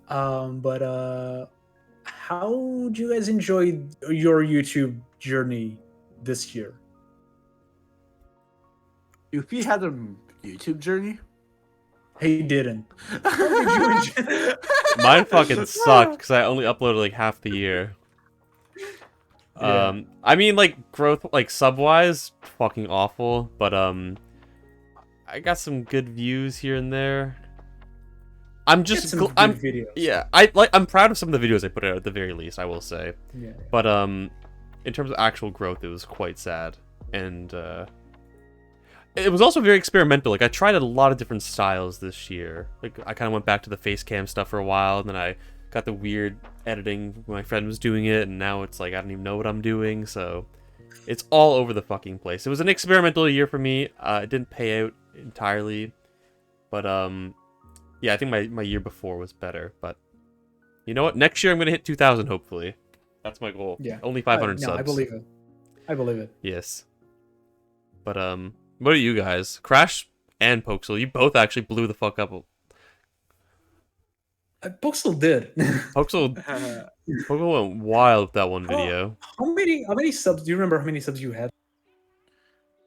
But how do you guys enjoy your YouTube journey this year? Doofy had a YouTube journey. He didn't. Mine fucking sucked because I only uploaded like half the year. Yeah. I mean, like growth, like sub-wise, fucking awful. But I got some good views here and there. I'm just, Some good I'm videos. yeah, I'm proud of some of the videos I put out at the very least, I will say. Yeah. But in terms of actual growth, it was quite sad, and it was also very experimental. Like I tried a lot of different styles this year. Like I kind of went back to the face cam stuff for a while, and then I got the weird editing. My friend was doing it, and now it's like I don't even know what I'm doing. So it's all over the fucking place. It was an experimental year for me. It didn't pay out entirely, but yeah, I think my year before was better. But you know what? Next year I'm gonna hit 2,000 hopefully. That's my goal. Yeah. Only 500 subs. I believe it. I believe it. Yes. But what are you guys? Crash and Poxal, you both actually blew the fuck up. Poxal did. Poxal went wild with that one How- video. How many subs? Do you remember how many subs you had?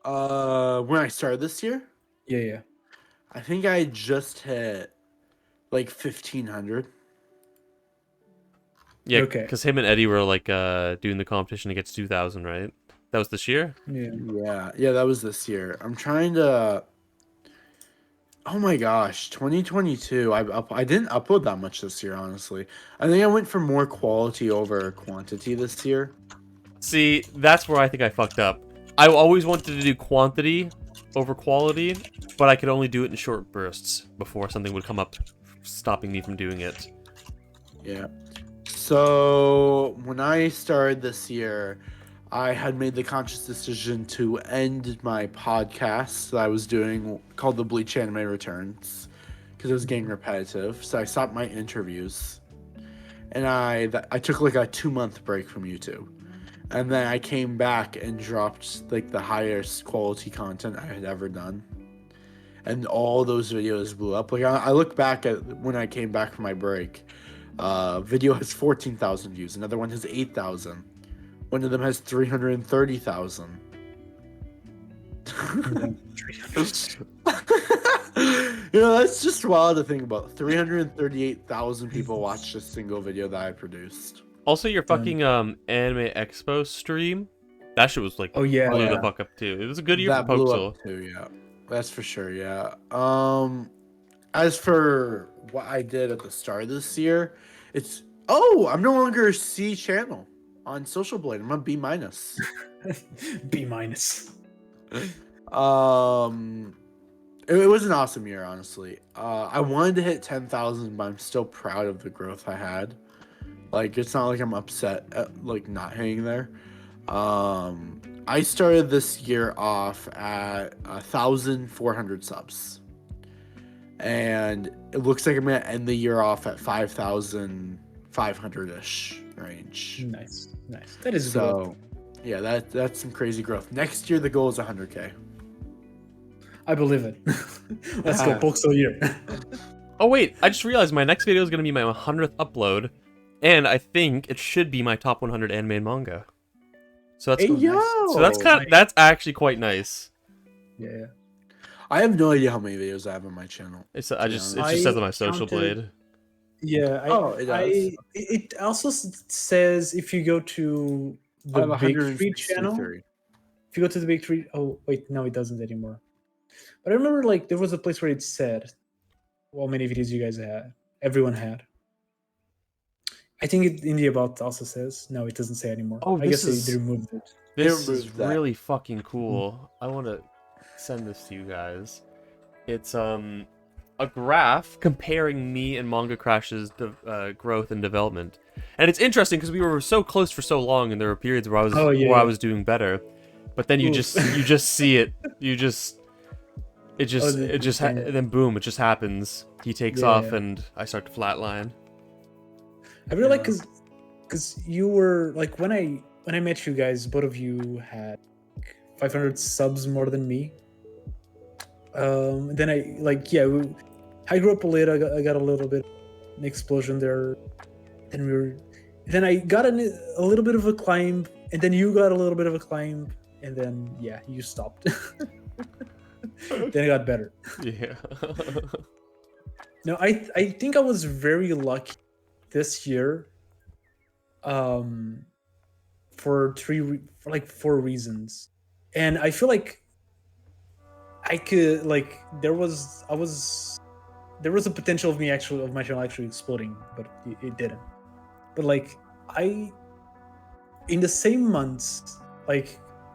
When I started this year, Yeah. I think I just hit like 1,500. Yeah, Okay. because him and Eddie were like doing the competition against 2,000, right? That was this year? Yeah. Yeah, that was this year. I'm trying to. Oh my gosh, 2022. I didn't upload that much this year, honestly. I think I went for more quality over quantity this year. See, that's where I think I fucked up. I always wanted to do quantity over quality, but I could only do it in short bursts before something would come up stopping me from doing it. Yeah. So when I started this year, I had made the conscious decision to end my podcast that I was doing called the Bleach Anime Returns because it was getting repetitive. So I stopped my interviews, and I took like a 2-month break from YouTube, and then I came back and dropped like the highest quality content I had ever done, and all those videos blew up. Like I look back at when I came back from my break. Video has 14,000 views. Another one has 8,000. One of them has 330,000. You know, that's just wild to think about. 338,000 people watched a single video that I produced. Also, your fucking Anime Expo stream, that shit was like Oh yeah. blew yeah. the fuck up too. It was a good year That for blew Poxal. up too, yeah. That's for sure, yeah. As for what I did at the start of this year, it's I'm no longer a C channel on Social Blade. I'm a B minus. B minus. It was an awesome year, honestly. I wanted to hit 10,000, but I'm still proud of the growth I had. Like, it's not like I'm upset at like not hitting there. I started this year off at 1,400 subs, and it looks like I'm gonna end the year off at 5,500-ish range. Nice. That is good. So, yeah, that's some crazy growth. Next year, the goal is 100K. I believe it. Let's go, Poxal year. Oh wait, I just realized my next video is gonna be my 100th upload, and I think it should be my top 100 anime and manga. So that's Hey, yo! so that's actually quite nice. Yeah. I have no idea how many videos I have on my channel. It just I says on my social counted- blade. Yeah. It does. It also says if you go to I have the Big Three channel. 163. If you go to the Big Three, oh wait, no, it doesn't anymore. But I remember like there was a place where it said how many videos you guys had, everyone had. I think it in the about also says no, it doesn't say anymore. Oh, I guess this they is- removed it. This They is removed that. really fucking cool. I want to send this to you guys. It's a graph comparing me and Manga Crash's growth and development. And it's interesting because we were so close for so long, and there were periods where I was doing better. But then you just see it. And then boom, it just happens. He takes off, and I start to flatline. I really like because you were like when I met you guys, both of you had 500 subs more than me. Then I grew up a little. I got a little bit an explosion there. Then I got a little bit of a climb, and then you got a little bit of a climb, and then you stopped. Then it got better. Yeah. No, I think I was very lucky this year. For 4 reasons, and I feel like I could there was a potential of my channel actually exploding, but it didn't. But in the same months, I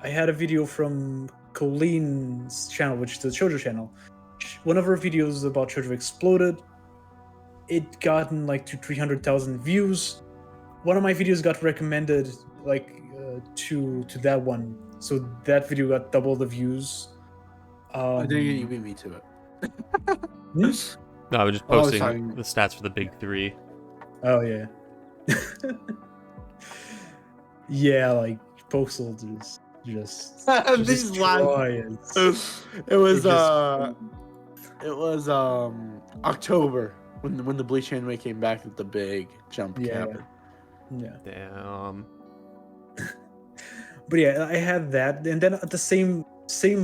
had a video from Colleen's channel, which is the Shoujo channel. One of her videos about Shoujo exploded. It gotten to 300,000 views. One of my videos got recommended to that one, so that video got double the views. I think you beat me to it. No, I was just posting the stats for the big 3. Oh yeah. Yeah, POXAL'S just these lines. It was October when the Bleach anime came back with the big jump happened. Yeah. Damn. But yeah, I had that, and then at the same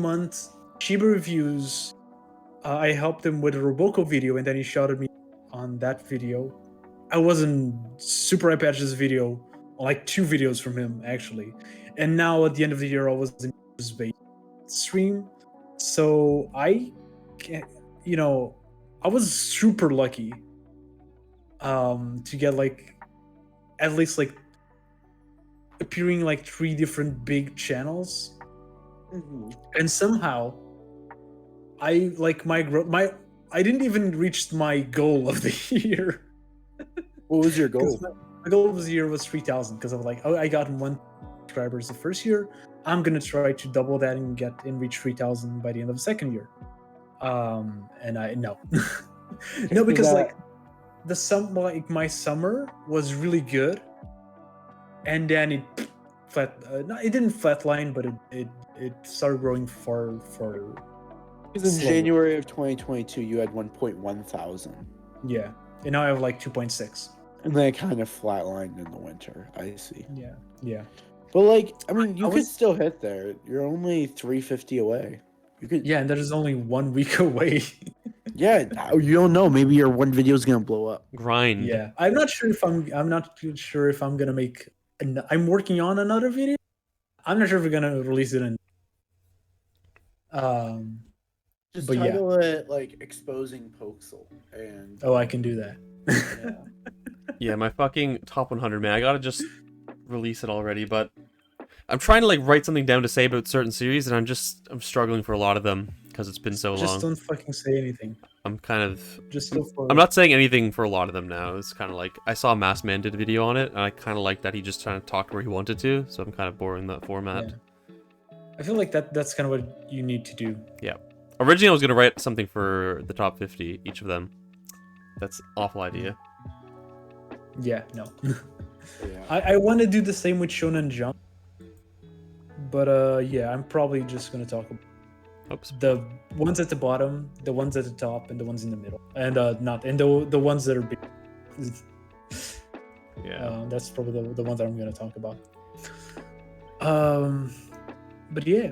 month, Shiba Reviews, I helped him with a Roboko video, and then he shouted me on that video. I wasn't super hyped at this video, 2 videos from him actually, and now at the end of the year I was in his base stream, so I was super lucky to get at least appearing 3 different big channels. And somehow I I didn't even reach my goal of the year. What was your goal? My goal of the year was 3,000, because I'm I got 1 subscribers the first year. I'm gonna try to double that and reach 3,000 by the end of the second year. And I no no, because my summer was really good, and then it it didn't flatline, but it started growing far. Because in January of 2022 you had 1.1 thousand. Yeah, and now I have 2.6. And then it kind of flatlined in the winter. I see. Yeah. But you could still hit there. You're only 350 away. You could. Yeah, and that is only 1 week away. Yeah, you don't know. Maybe your one video is gonna blow up. Grind. Yeah, I'm not sure if I'm gonna make. I'm working on another video. I'm not sure if we're gonna release it in. Just but title it exposing Poxal, and I can do that. yeah. Yeah, my fucking top 100, man. I gotta just release it already, but I'm trying to write something down to say about certain series, and I'm struggling for a lot of them because it's been so long. Just don't fucking say anything. I'm kind of Just go for it. I'm not saying anything for a lot of them now. It's kind of I saw Mass Man did a video on it, and I kind of like that he just kind of talked where he wanted to, so I'm kind of boring that format. Yeah. I feel that's kind of what you need to do. Yeah. Originally, I was gonna write something for the top 50, each of them. That's an awful idea. Yeah, no. Yeah. I want to do the same with Shonen Jump, but yeah, I'm probably just gonna talk about Oops. the ones at the bottom, the ones at the top, and the ones in the middle, and the ones that are big. Yeah. That's probably the ones that I'm gonna talk about. But yeah,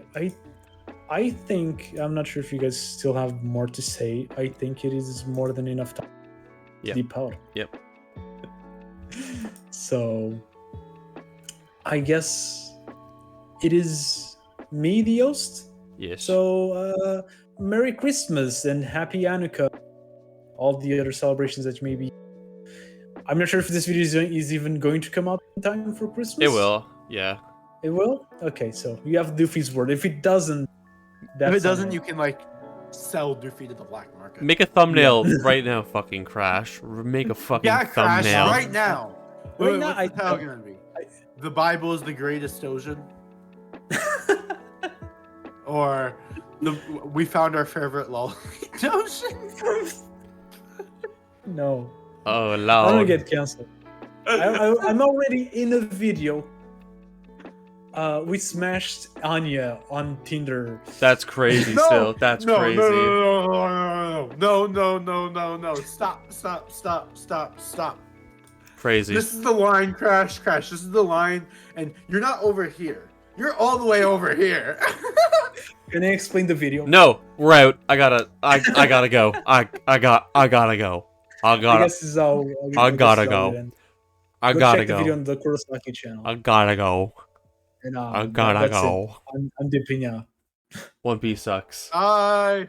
I think, I'm not sure if you guys still have more to say. I think it is more than enough time to deep out. Yep. So I guess it is me, the host. Yes. So Merry Christmas and Happy Hanukkah. All the other celebrations that maybe. I'm not sure if this video is even going to come out in time for Christmas. It will. Yeah. It will? Okay, so you have DOOFY'S word. If it doesn't, that's If it doesn't, you can sell Doofy to the black market. Make a thumbnail right now, fucking Crash. Make a fucking Crash thumbnail. right now. Right Wait, now, what's the title gonna be? The Bible is the greatest ocean, or we found our favorite lolly ocean. No. Oh, I'm lord. gonna get canceled. I'm already in a video. We smashed Anya on Tinder. That's crazy. No, Still, that's no, crazy. No. Stop. Crazy. This is the line, Crash. This is the line, and you're not over here. You're all the way over here. Can I explain the video? No, we're out. I gotta go. I gotta go. I guess this is how. I gotta this is how go. it ends. I Go gotta check the video go. on the Kurosaki channel. I gotta go. And, I gotta that's it. go. I'm Dipina. One Piece sucks. Bye.